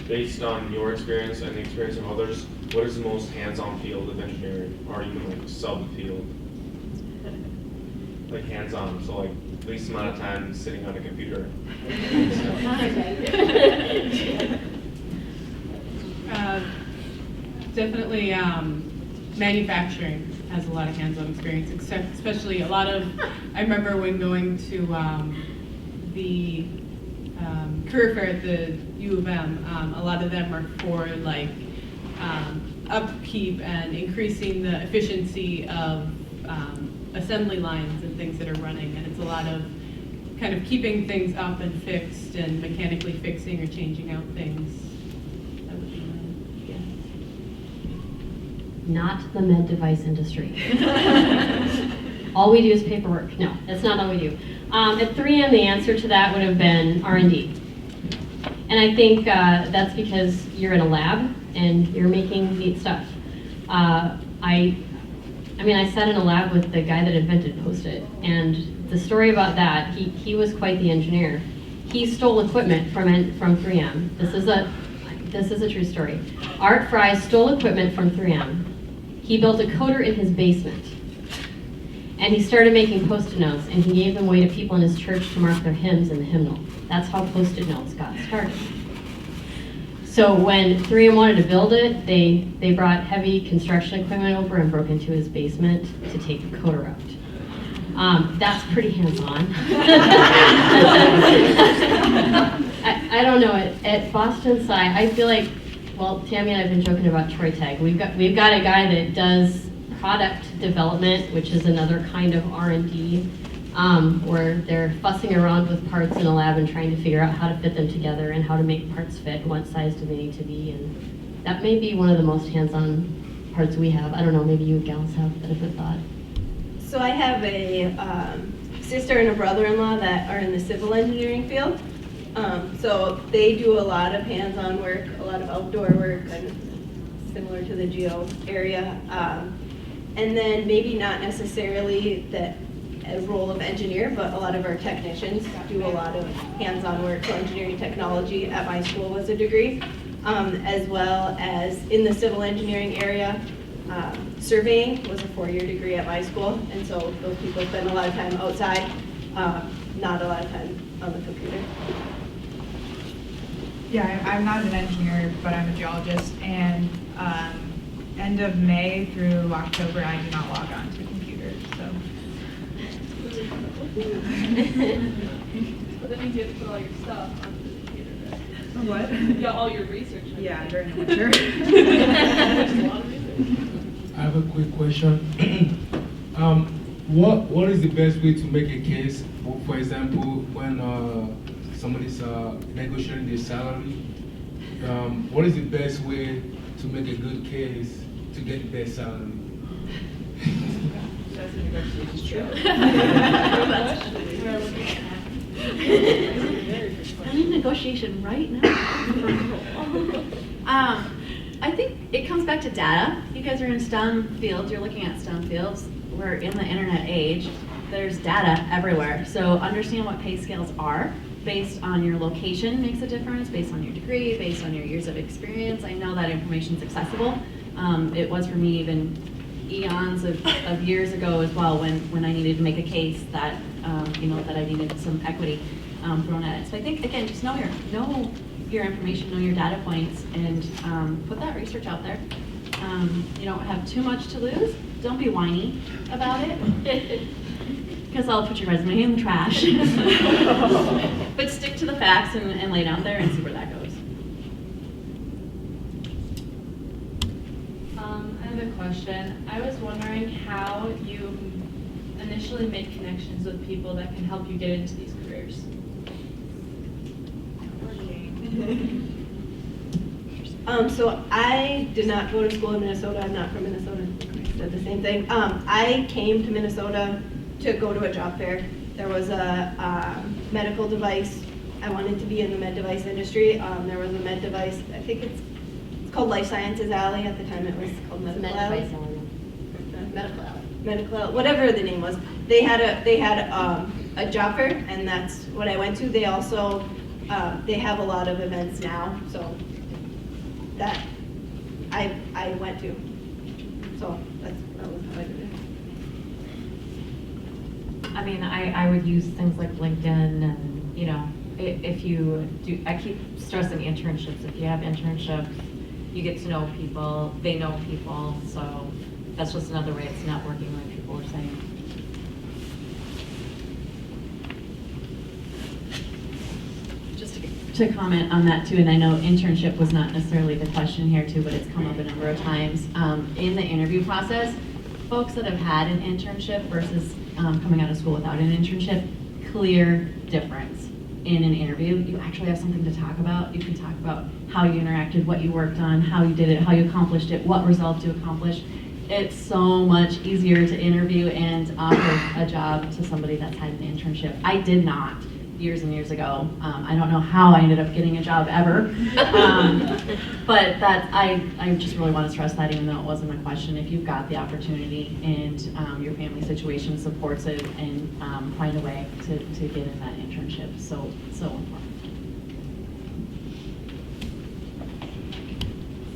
Based on your experience and the experience of others, what is the most hands-on field of engineering, or even like sub-field? Like hands-on, so like least amount of time sitting on a computer. Definitely manufacturing has a lot of hands-on experience, especially a lot of, I remember when going to the career fair at the U of M, a lot of them are for like upkeep and increasing the efficiency of assembly lines and things that are running, and it's a lot of kind of keeping things up and fixed and mechanically fixing or changing out things. That would be my guess. Not the med device industry. All we do is paperwork. No, that's not all we do. At 3M, the answer to that would have been R&D. And I think that's because you're in a lab and you're making neat stuff. I sat in a lab with the guy that invented Post-it, and the story about that, he was quite the engineer. He stole equipment from 3M. This is a true story. Art Fry stole equipment from 3M. He built a coder in his basement, and he started making Post-it notes, and he gave them away to people in his church to mark their hymns in the hymnal. That's how Post-it notes got started. So when 3M wanted to build it, they brought heavy construction equipment over and broke into his basement to take the coder out. That's pretty hands-on. I don't know, at Boston Sci, I feel like, well, Tammy and I have been joking about Troy Tag. We've got a guy that does product development, which is another kind of R&D, where they're fussing around with parts in a lab and trying to figure out how to fit them together and how to make parts fit, what size do they need to be, and that may be one of the most hands-on parts we have. I don't know, maybe you gals have a different thought. So I have a sister and a brother-in-law that are in the civil engineering field. So they do a lot of hands-on work, a lot of outdoor work, kind of similar to the geo area. And then maybe not necessarily a role of engineer, but a lot of our technicians do a lot of hands-on work. So engineering technology at my school was a degree, as well as in the civil engineering area. Surveying was a 4-year degree at my school, and so those people spend a lot of time outside, not a lot of time on the computer. Yeah, I'm not an engineer, but I'm a geologist, and end of May through October, I do not log on to computers, so. But that means you have to put all your stuff onto the computer, right? What? Yeah, all your research. Yeah, during the winter. I have a quick question. What is the best way to make a case? For example, when somebody's negotiating their salary, what is the best way to make a good case to get the best salary? I'm in negotiation right now. I think it comes back to data. You guys are in STEM fields, you're looking at STEM fields. We're in the internet age. There's data everywhere. So understand what pay scales are based on your location makes a difference, based on your degree, based on your years of experience. I know that information's accessible. It was for me even eons of years ago as well when I needed to make a case that, that I needed some equity thrown at it. So I think, again, just know your information, know your data points, and put that research out there. You don't have too much to lose. Don't be whiny about it, because I'll put your resume in the trash. But stick to the facts and lay it out there and see where that goes. I have a question. I was wondering how you initially make connections with people that can help you get into these careers. So I did not go to school in Minnesota. I'm not from Minnesota. I said the same thing. I came to Minnesota to go to a job fair. There was a medical device. I wanted to be in the med device industry. There was a med device. I think it's called Life Sciences Alley. At the time, it was called Medical Alley. Medical Alley. Medical Alley. Whatever the name was. They had a job fair, and that's what I went to. They also they have a lot of events now, so that I went to. So that was how I did it. I mean, I would use things like LinkedIn and, if you do, I keep stressing internships. If you have internships, you get to know people, they know people, so that's just another way it's networking, like people were saying. Just to comment on that too, and I know internship was not necessarily the question here too, but it's come up a number of times. In the interview process, folks that have had an internship versus coming out of school without an internship, clear difference. In an interview, you actually have something to talk about. You can talk about how you interacted, what you worked on, how you did it, how you accomplished it, what results you accomplished. It's so much easier to interview and offer a job to somebody that's had an internship. I did not years and years ago. I don't know how I ended up getting a job ever. But I just really want to stress that, even though it wasn't a question, if you've got the opportunity and your family situation supports it, and find a way to get in that internship. So important.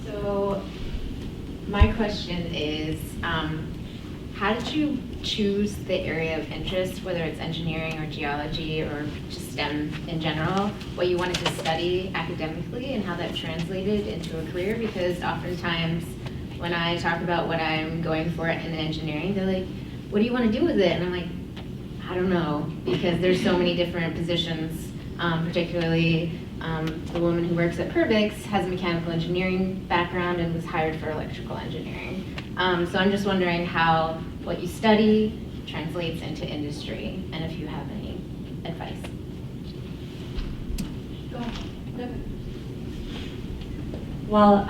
So my question is, how did you choose the area of interest, whether it's engineering or geology or just STEM in general, what you wanted to study academically and how that translated into a career? Because oftentimes when I talk about what I'm going for in engineering, they're like, what do you want to do with it? And I'm like, I don't know, because there's so many different positions, particularly the woman who works at Purvix has a mechanical engineering background and was hired for electrical engineering. So I'm just wondering how what you study translates into industry, and if you have any advice. Well,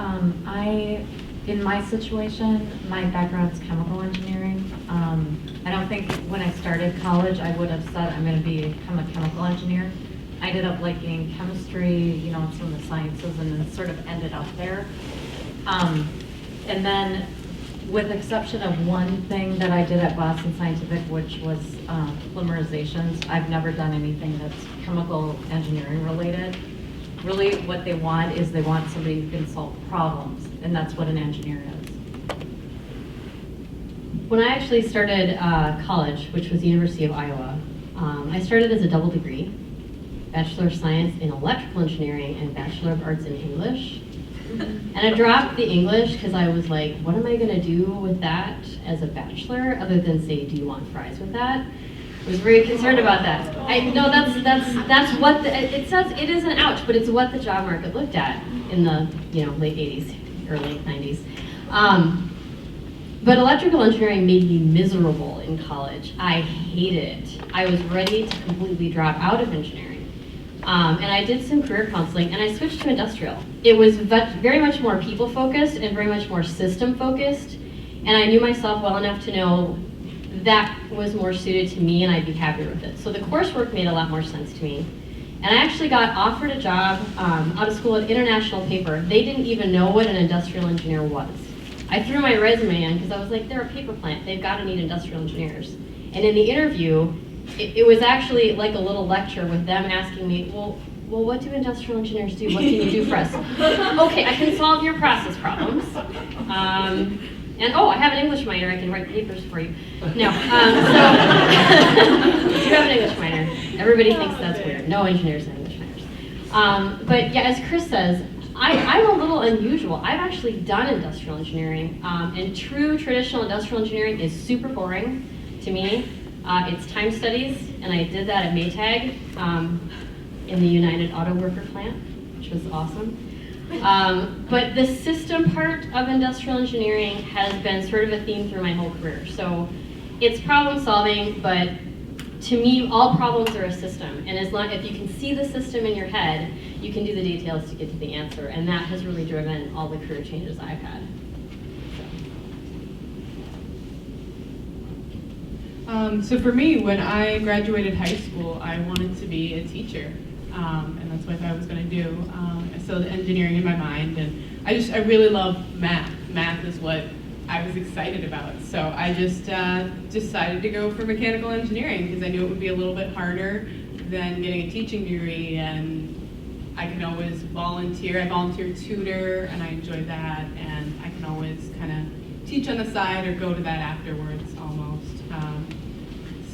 I In my situation, my background's chemical engineering. I don't think when I started college, I would have said I'm going to become a chemical engineer. I ended up liking chemistry, you know, some of the sciences, and then sort of ended up there. And then, with exception of one thing that I did at Boston Scientific, which was polymerizations, I've never done anything that's chemical engineering related. Really, what they want is they want somebody who can solve problems, and that's what an engineer is. When I actually started college, which was the University of Iowa, I started as a double degree, Bachelor of Science in Electrical Engineering and Bachelor of Arts in English. And I dropped the English because I was like, what am I going to do with that as a bachelor other than say, do you want fries with that? I was very concerned about that. I know that's what it says. It is an ouch, but it's what the job market looked at in the late 80s, early 90s. But electrical engineering made me miserable in college. I hated it. I was ready to completely drop out of engineering. And I did some career counseling, and I switched to industrial. It was very much more people-focused and very much more system-focused, and I knew myself well enough to know that was more suited to me, and I'd be happier with it. So the coursework made a lot more sense to me. And I actually got offered a job out of school at International Paper. They didn't even know what an industrial engineer was. I threw my resume in because I was like, they're a paper plant. They've got to need industrial engineers. And in the interview, it was actually like a little lecture with them asking me, well, what do industrial engineers do? What can you do for us? Okay, I can solve your process problems. And oh, I have an English minor. I can write papers for you. No. You have an English minor. Everybody thinks that's weird. No engineers have English minors. But yeah, as Chris says, I'm a little unusual. I've actually done industrial engineering, and true traditional industrial engineering is super boring to me. It's time studies, and I did that at Maytag in the United Auto Worker plant, which was awesome. But the system part of industrial engineering has been sort of a theme through my whole career. So it's problem solving, but to me, all problems are a system. And if you can see the system in your head, you can do the details to get to the answer. And that has really driven all the career changes I've had. So for me, when I graduated high school, I wanted to be a teacher. And that's what I thought I was going to do. I still had engineering in my mind, and I really love math. Math is what I was excited about. So I just decided to go for mechanical engineering because I knew it would be a little bit harder than getting a teaching degree, and I can always volunteer. I volunteer tutor, and I enjoy that, and I can always kind of teach on the side or go to that afterwards almost.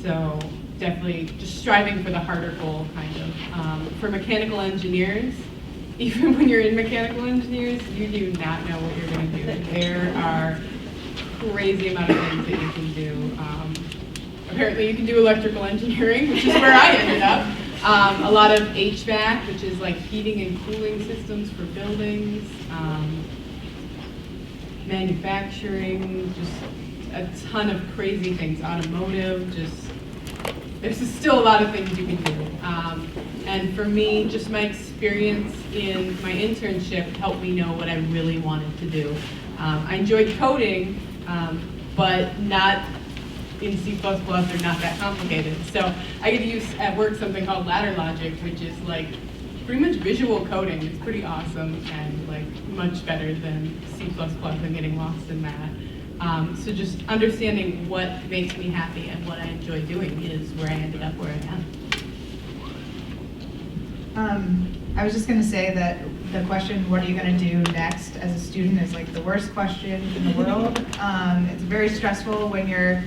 So definitely just striving for the harder goal, kind of. For mechanical engineers, even when you're in mechanical engineers, you do not know what you're going to do. There are crazy amount of things that you can do. Apparently you can do electrical engineering, which is where I ended up. A lot of HVAC, which is like heating and cooling systems for buildings. Manufacturing, just a ton of crazy things. Automotive, there's still a lot of things you can do. And for me, just my experience in my internship helped me know what I really wanted to do. I enjoyed coding, but not in C++ or not that complicated. So I get to use at work something called ladder logic, which is like pretty much visual coding. It's pretty awesome and like much better than C++ and getting lost in that. So just understanding what makes me happy and what I enjoy doing is where I ended up where I am. I was just going to say that the question, what are you going to do next as a student, is like the worst question in the world. It's very stressful when you're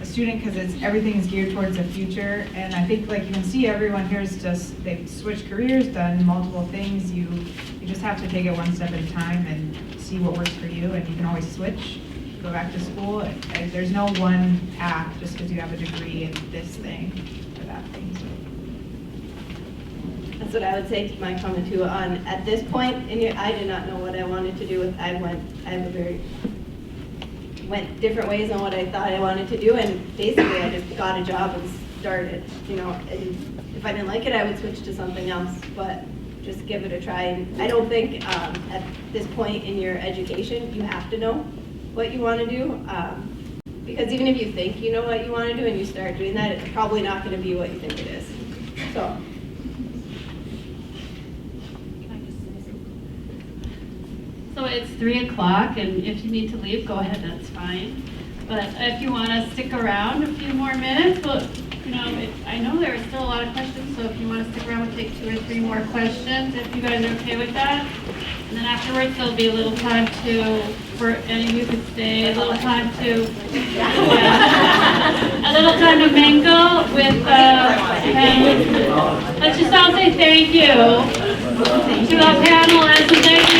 a student because everything is geared towards the future. And I think like you can see everyone here is just, they've switched careers, done multiple things. You just have to take it one step at a time and see what works for you. And you can always switch, go back to school. And there's no one path just because you have a degree in this thing or that thing. So. That's what I would say to my comment too. At this point, I did not know what I wanted to do. Went different ways on what I thought I wanted to do, and basically I just got a job and started. And if I didn't like it, I would switch to something else. But just give it a try. And I don't think at this point in your education, you have to know what you want to do. Because even if you think you know what you want to do and you start doing that, it's probably not going to be what you think it is. So. So it's 3 o'clock, and if you need to leave, go ahead, that's fine. But if you want to stick around a few more minutes, well, you know, I know there are still a lot of questions, so if you want to stick around, we'll take 2 or 3 more questions, if you guys are okay with that. And then afterwards, there'll be a little time for any of you could stay, a little time to mingle with, and let's just all say thank you to our panel and to thank you.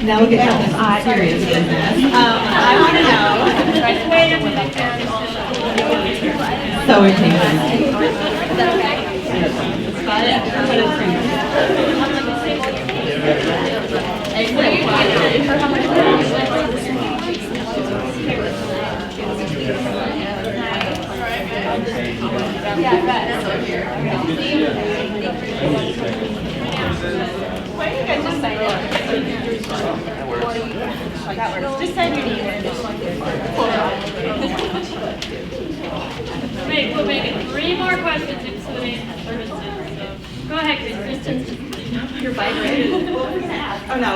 Now we get down to serious business. I want to know. So impatient. Why don't you guys just sign it? That works. Just sign your name. We'll make it 3 more questions, including services. So, go ahead, Kristen. You're vibrating. Oh, no.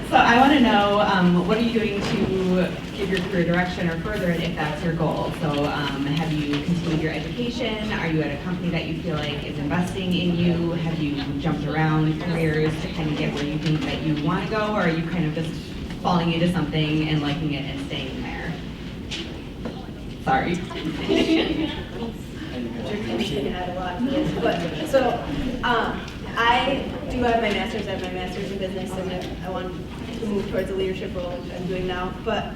So I want to know, what are you doing to give your career direction or further it if that's your goal? So have you continued your education? Are you at a company that you feel like is investing in you? Have you jumped around careers to kind of get where you think that you want to go? Or are you kind of just falling into something and liking it and staying there? Sorry. Add a lot to this, but so I do have my master's. I have my master's in business, and I want to move towards a leadership role, which I'm doing now. But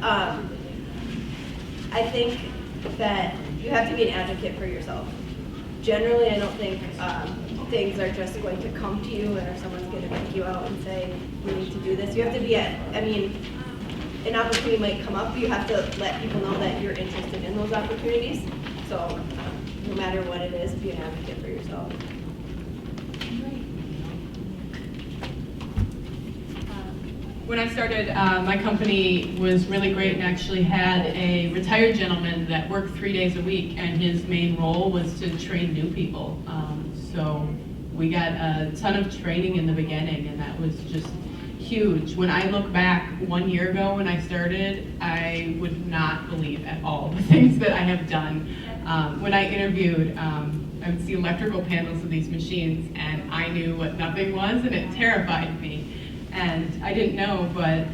I think that you have to be an advocate for yourself. Generally, I don't think things are just going to come to you, or someone's going to pick you out and say, "We need to do this." You have to be an opportunity might come up. You have to let people know that you're interested in those opportunities. So no matter what it is, be an advocate for yourself. When I started, my company was really great and actually had a retired gentleman that worked 3 days a week, and his main role was to train new people. So we got a ton of training in the beginning, and that was just huge. When I look back 1 year ago when I started, I would not believe at all the things that I have done. When I interviewed, I would see electrical panels of these machines, and I knew what nothing was, and it terrified me. And I didn't know, but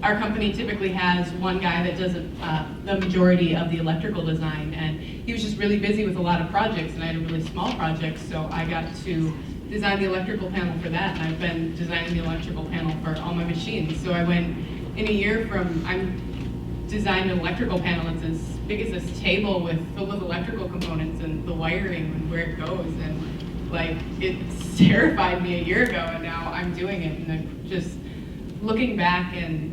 our company typically has one guy that does the majority of the electrical design, and he was just really busy with a lot of projects, and I had a really small project, so I got to design the electrical panel for that, and I've been designing the electrical panel for all my machines. So I went in a year from, I'm designing an electrical panel that's as big as this table filled with electrical components and the wiring and where it goes, and like, it terrified me a year ago, and now I'm doing it, and I'm just looking back and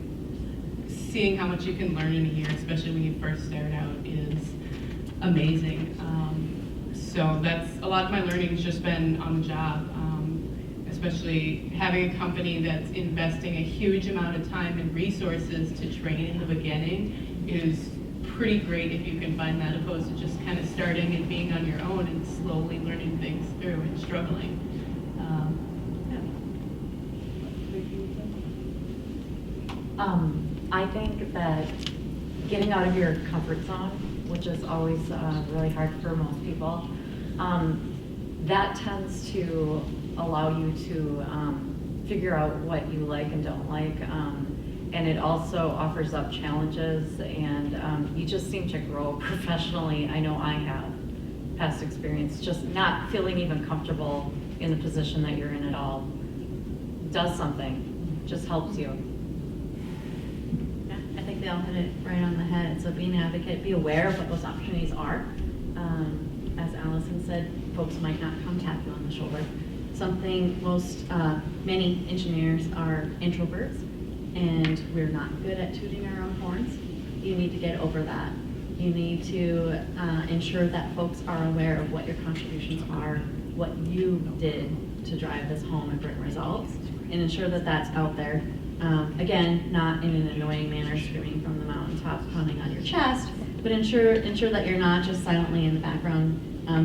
seeing how much you can learn in a year, especially when you first start out, is amazing. So that's, a lot of my learning has just been on the job, especially having a company that's investing a huge amount of time and resources to train in the beginning is pretty great if you can find that, opposed to just kind of starting and being on your own and slowly learning things through and struggling. I think that getting out of your comfort zone, which is always really hard for most people, that tends to allow you to figure out what you like and don't like. And it also offers up challenges, and you just seem to grow professionally. I know I have past experience, just not feeling even comfortable in the position that you're in at all does something, just helps you. Yeah, I think they all hit it right on the head. So be an advocate, be aware of what those opportunities are. As Allison said, folks might not come tap you on the shoulder. Something many engineers are introverts, and we're not good at tooting our own horns. You need to get over that. You need to ensure that folks are aware of what your contributions are, what you did to drive this home and bring results, and ensure that that's out there. Again, not in an annoying manner, screaming from the mountaintops, pounding on your chest, but ensure that you're not just silently in the background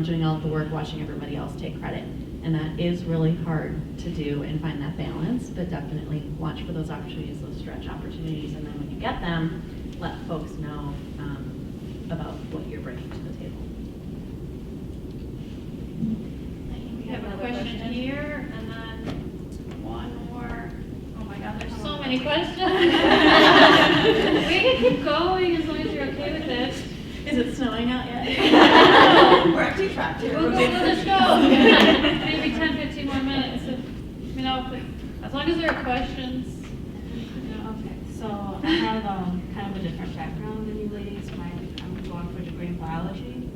doing all of the work, watching everybody else take credit. And that is really hard to do and find that balance, but definitely watch for those opportunities, those stretch opportunities, and then when you get them, let folks know about what you're bringing to the table. We have a question here, and then one more. Oh my God, there's so many questions. We can keep going as long as you're okay with it. Is it snowing out yet? We're actually trapped here. We'll go to the snow. Maybe 10, 15 more minutes. As long as there are questions. Okay, so I have kind of a different background than you ladies. I'm going for a degree in biology.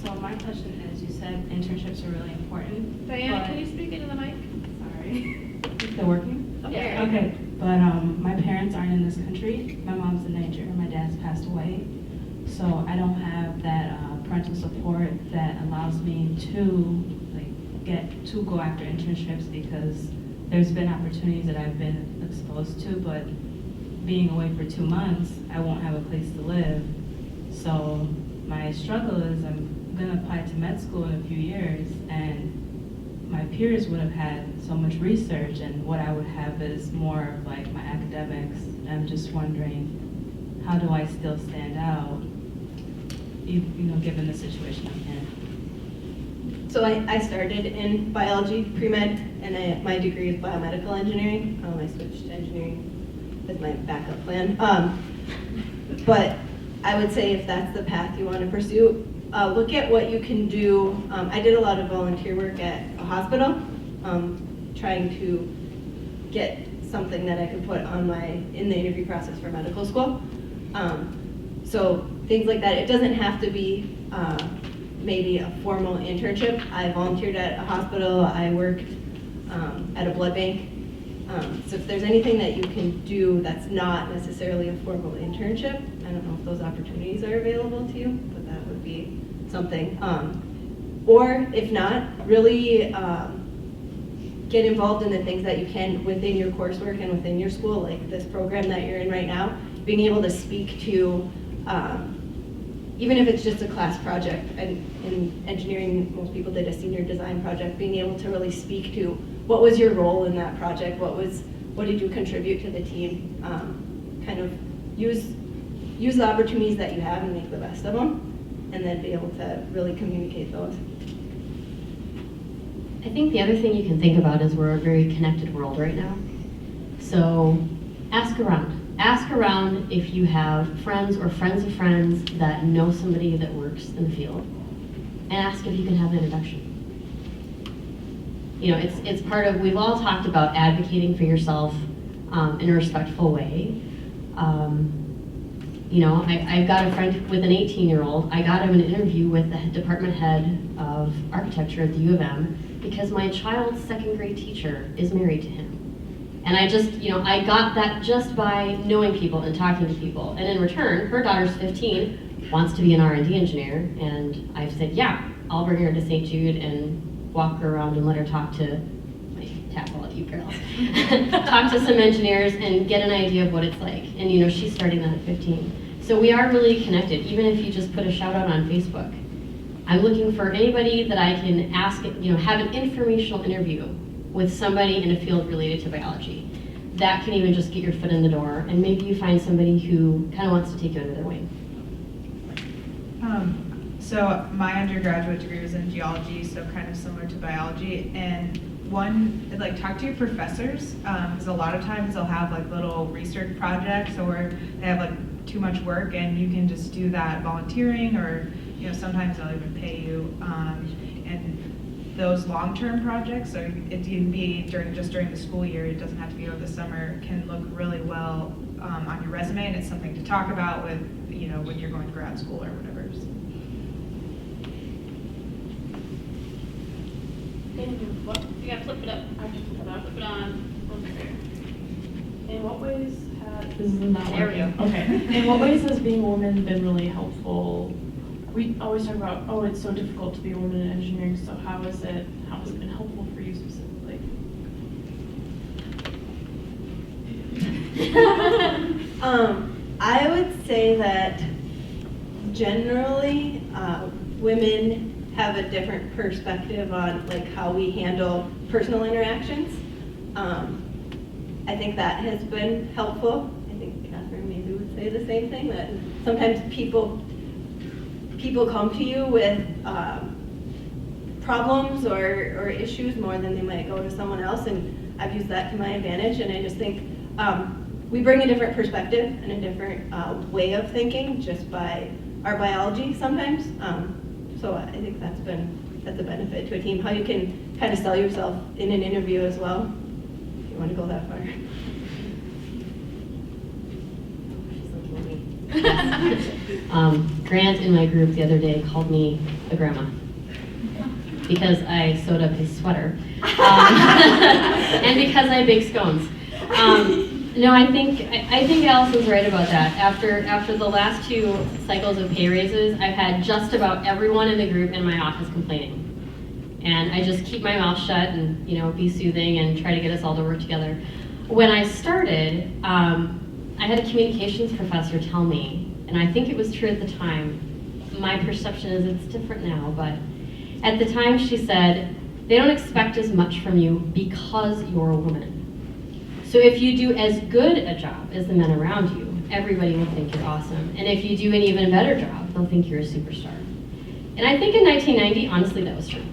So my question is, you said internships are really important. Diana, can you speak into the mic? Sorry. Is it working? Okay. Okay, but my parents aren't in this country. My mom's in Nigeria. My dad's passed away. So I don't have that parental support that allows me to go after internships, because there's been opportunities that I've been exposed to, but being away for 2 months, I won't have a place to live. So my struggle is I'm going to apply to med school in a few years, and my peers would have had so much research, and what I would have is more of like my academics. And I'm just wondering, how do I still stand out, given the situation I'm in? So I started in biology, pre-med, and my degree is biomedical engineering. I switched to engineering as my backup plan. But I would say if that's the path you want to pursue, look at what you can do. I did a lot of volunteer work at a hospital, trying to get something that I could put on in the interview process for medical school. So things like that. It doesn't have to be maybe a formal internship. I volunteered at a hospital. I worked at a blood bank. So if there's anything that you can do that's not necessarily a formal internship, I don't know if those opportunities are available to you, but that would be something. Or if not, really get involved in the things that you can within your coursework and within your school, like this program that you're in right now, being able to speak to, even if it's just a class project, and in engineering, most people did a senior design project, being able to really speak to what was your role in that project, what did you contribute to the team, kind of use the opportunities that you have and make the best of them, and then be able to really communicate those. I think the other thing you can think about is we're a very connected world right now. So ask around. Ask around if you have friends or friends of friends that know somebody that works in the field, and ask if you can have an introduction. It's part of, we've all talked about advocating for yourself in a respectful way. I've got a friend with an 18-year-old. I got him an interview with the department head of architecture at the U of M because my child's second grade teacher is married to him. And I got that just by knowing people and talking to people. And in return, her daughter's 15, wants to be an R&D engineer. And I've said, yeah, I'll bring her to St. Jude and walk her around and let her talk to, tap all of you girls, talk to some engineers and get an idea of what it's like. And she's starting that at 15. So we are really connected, even if you just put a shout out on Facebook. I'm looking for anybody that I can ask, have an informational interview with somebody in a field related to biology. That can even just get your foot in the door, and maybe you find somebody who kind of wants to take you under their wing. So my undergraduate degree was in geology, so kind of similar to biology. And talk to your professors, because a lot of times they'll have little research projects or they have too much work, and you can just do that volunteering, or sometimes they'll even pay you. And those long-term projects, or it can be during the school year, it doesn't have to be over the summer, can look really well on your resume, and it's something to talk about with, when you're going to grad school or whatever. You gotta flip it up. Flip it on. In what ways This is not There we working. go. Okay. In what ways has being a woman been really helpful? We always talk about, oh, it's so difficult to be a woman in engineering, so how has it been helpful for you specifically? I would say that generally, women have a different perspective on like how we handle personal interactions. I think that has been helpful. I think Catherine maybe would say the same thing, that sometimes people come to you with problems or issues more than they might go to someone else, and I've used that to my advantage, and I just think we bring a different perspective and a different way of thinking just by our biology sometimes. So I think that's a benefit to a team, how you can kind of sell yourself in an interview as well, if you want to go that far. Grant in my group the other day called me a grandma because I sewed up his sweater and because I bake scones. No, I think Allison's right about that. After the last 2 cycles of pay raises, I've had just about everyone in the group in my office complaining. And I just keep my mouth shut and, be soothing and try to get us all to work together. When I started, I had a communications professor tell me, and I think it was true at the time, my perception is it's different now, but at the time she said, they don't expect as much from you because you're a woman. So if you do as good a job as the men around you, everybody will think you're awesome. And if you do an even better job, they'll think you're a superstar. And I think in 1990, honestly, that was true.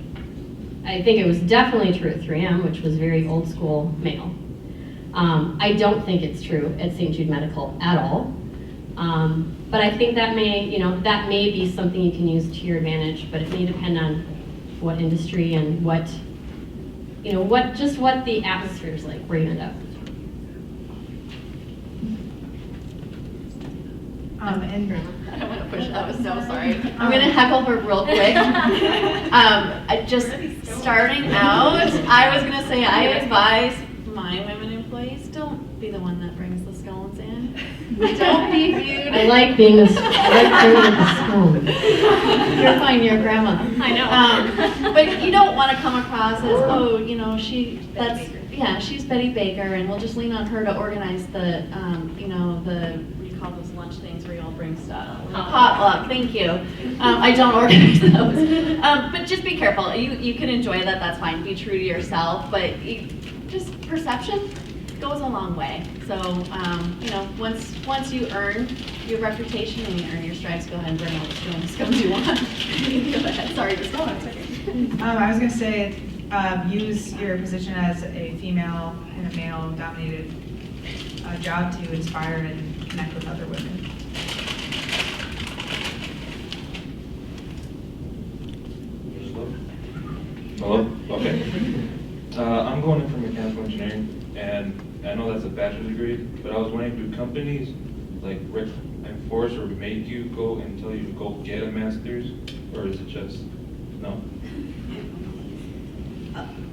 I think it was definitely true at 3M, which was very old school male. I don't think it's true at St. Jude Medical at all. But I think that may be something you can use to your advantage, but it may depend on what industry and what the atmosphere is like where you end up. And I don't want to push. I was so sorry. I'm going to heckle her real quick. Just starting out, I was going to say I advise my women employees, don't be the one that brings the scones in. Don't be viewed. I like being the scone. You're fine. You're a grandma. I know. But you don't want to come across as she's Betty Baker, and we'll just lean on her to organize the call those lunch things where you all bring stuff. Potluck, thank you. I don't organize those. But just be careful. You can enjoy that, that's fine. Be true to yourself, but just perception goes a long way. So, once you earn your reputation and you earn your stripes, go ahead and bring all the scones you want. Go ahead. Sorry, just go on. Okay. I was going to say, use your position as a female in a male-dominated job to inspire and connect with other women. Hello? Okay. I'm going in for mechanical engineering, and I know that's a bachelor's degree, but I was wondering, do companies like enforce or make you go and tell you to go get a master's, or is it just no?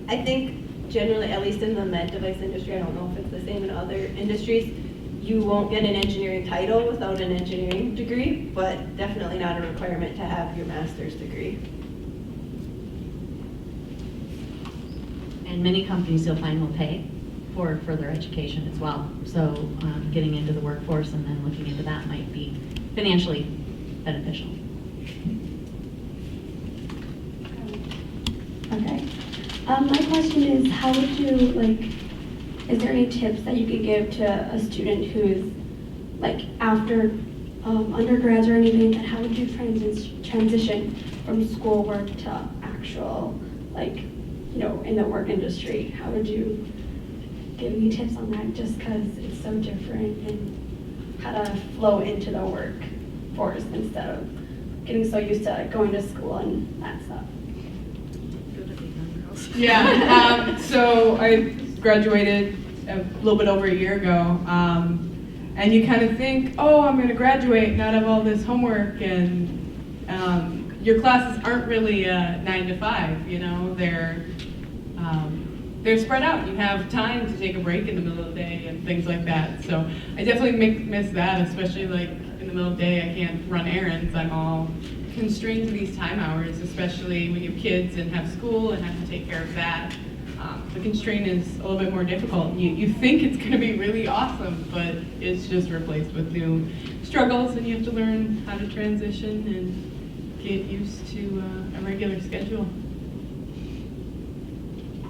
I think generally, at least in the med device industry, I don't know if it's the same in other industries, you won't get an engineering title without an engineering degree, but definitely not a requirement to have your master's degree. And many companies you'll find will pay for further education as well. So getting into the workforce and then looking into that might be financially beneficial. Okay. My question is, how would you, is there any tips that you could give to a student who's, after undergrads or anything, and how would you transition from schoolwork to actual, in the work industry? How would you give any tips on that, just because it's so different and how to flow into the workforce instead of getting so used to going to school and that stuff? Yeah, so I graduated a little bit over a year ago, and you kind of think, oh, I'm going to graduate and not have all this homework, and your classes aren't really 9 to 5, they're they're spread out. You have time to take a break in the middle of the day and things like that. So I definitely miss that, especially like in the middle of the day, I can't run errands. I'm all constrained to these time hours, especially when you have kids and have school and have to take care of that. The constraint is a little bit more difficult. You think it's going to be really awesome, but it's just replaced with new struggles, and you have to learn how to transition and get used to a regular schedule.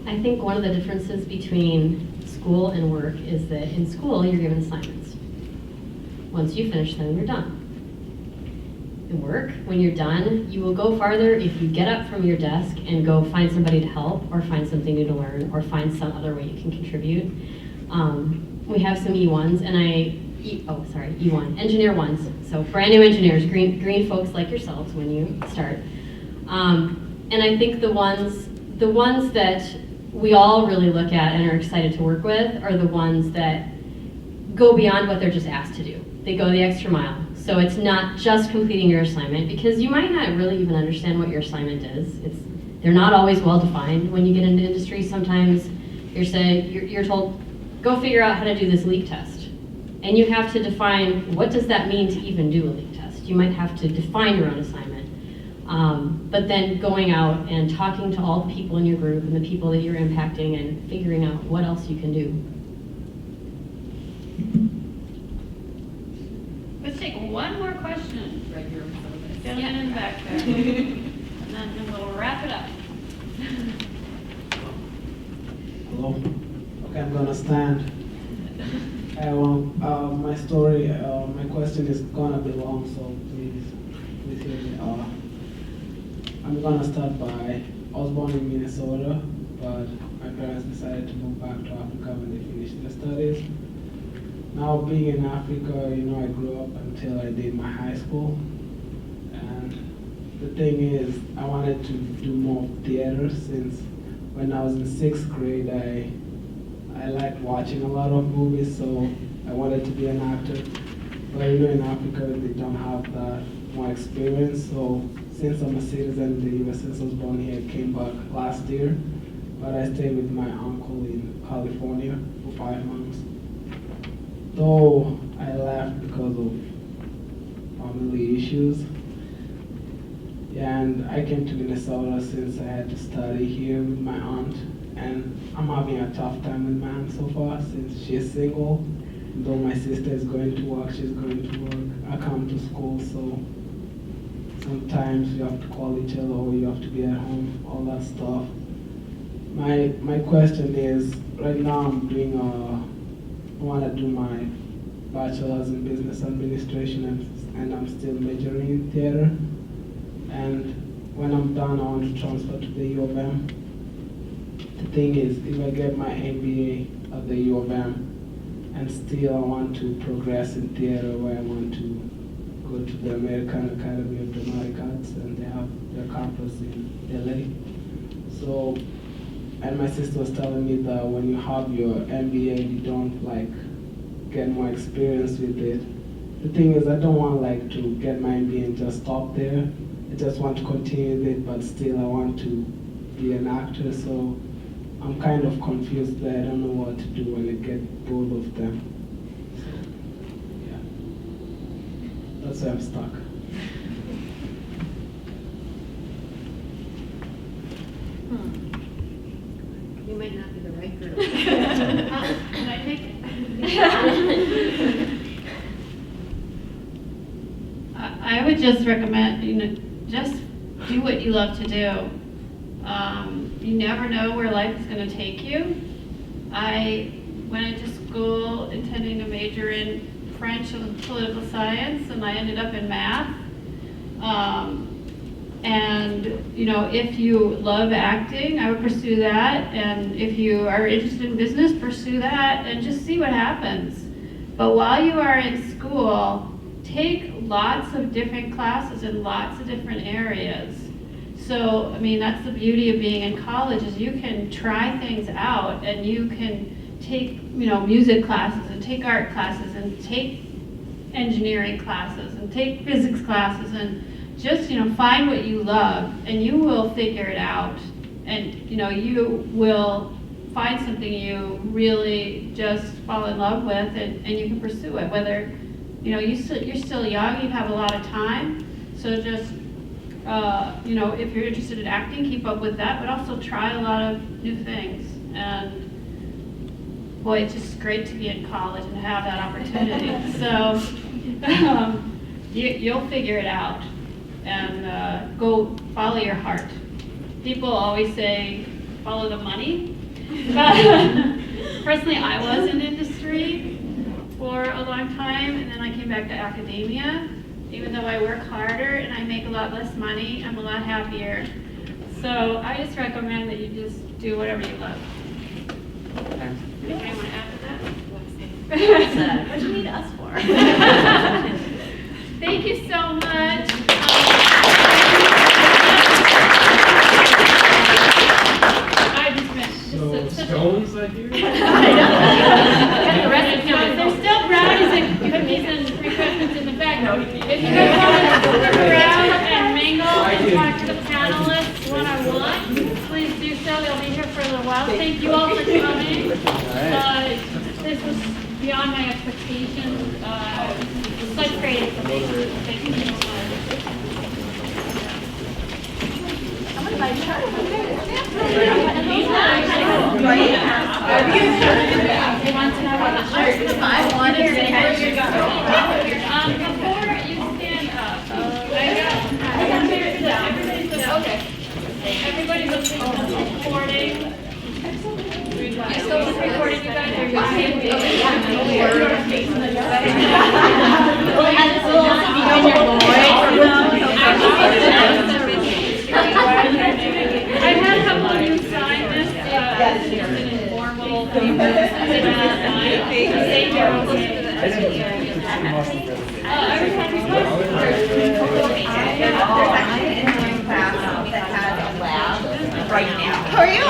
I think one of the differences between school and work is that in school, you're given assignments. Once you finish them, you're done. In work, when you're done, you will go farther if you get up from your desk and go find somebody to help, or find something new to learn, or find some other way you can contribute. We have some E1s, and E1, engineer ones. So brand new engineers, green folks like yourselves when you start. And I think the ones that we all really look at and are excited to work with are the ones that go beyond what they're just asked to do. They go the extra mile. So it's not just completing your assignment, because you might not really even understand what your assignment is. They're not always well defined. When you get into industry, sometimes you're told, go figure out how to do this leak test. And you have to define, what does that mean to even do a leak test? You might have to define your own assignment. But then going out and talking to all the people in your group and the people that you're impacting and figuring out what else you can do. Let's take one more question. Right here. Gentleman in the back there. And then we'll wrap it up. Hello. Okay, I'm gonna stand. My story, my question is gonna be long, so please hear me. I'm gonna start by, I was born in Minnesota, but my parents decided to move back to Africa when they finished their studies. Now, being in Africa, I grew up until I did my high school. And the thing is, I wanted to do more theater since when I was in 6th grade, I liked watching a lot of movies, so I wanted to be an actor. But in Africa, they don't have that more experience. So since I'm a citizen in the US, since I was born here, I came back last year. But I stayed with my uncle in California for 5 months. Though I left because of family issues. Yeah, and I came to Minnesota since I had to study here with my aunt. And I'm having a tough time with my aunt so far since she's single. Though my sister is going to work, she's going to work. I come to school, so sometimes you have to call each other or you have to be at home, all that stuff. My question is, right now I want to do my bachelor's in business administration and I'm still majoring in theater. And when I'm done, I want to transfer to the U of M. The thing is, if I get my MBA at the U of M, and still I want to progress in theater, where I want to go to the American Academy of Dramatic Arts, and they have their campus in LA. So, and my sister was telling me that when you have your MBA, you don't get more experience with it. The thing is, I don't want to get my MBA and just stop there. I just want to continue with it, but still I want to be an actor, so I'm kind of confused there. I don't know what to do when I get both of them. So, yeah. That's why I'm stuck. You might not be the right girl. Can I take it? I would just recommend, just do what you love to do. You never know where life is going to take you. I went into school intending to major in French and political science, and I ended up in math. And if you love acting, I would pursue that. And if you are interested in business, pursue that and just see what happens. But while you are in school, take lots of different classes in lots of different areas. So, that's the beauty of being in college, is you can try things out and you can take, music classes and take art classes and take engineering classes and take physics classes and just, find what you love and you will figure it out. And, you will find something you really just fall in love with and you can pursue it, whether, you're still young, you have a lot of time, so just, if you're interested in acting, keep up with that, but also try a lot of new things. And boy, it's just great to be in college and have that opportunity. So you'll figure it out and go follow your heart. People always say follow the money, but personally I was in industry for a long time, and then I came back to academia. Even though I work harder and I make a lot less money, I'm a lot happier. So I just recommend that you just do whatever you love. Anybody want to add to that? What do you need us for? Thank you so much. I just meant Scones, I hear? I know. The rest of them, there's still brownies and cookies and refreshments in the back. If you guys want to stick around and mingle and talk to the panelists one-on-one, please do so. They'll be here for a little while. Thank you all for coming. This was beyond my expectations. Such great information. Thank you so much. I'm gonna buy a chart. You want to know what the shirt is? I wanted to Before you stand up, everybody was recording. You still recording, you guys? Or you I had a couple of you sign this, just an informal paper. Every time you Right now. How are you?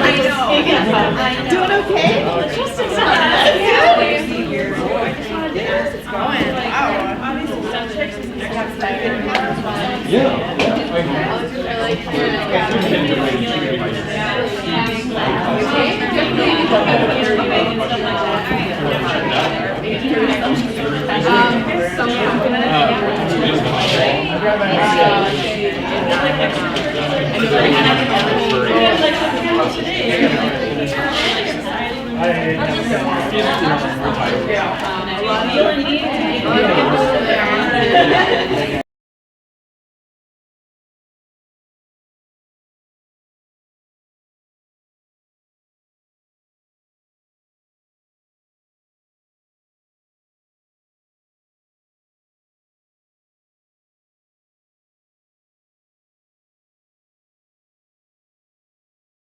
I know. Doing okay? Just in time. It's going. Wow. Yeah.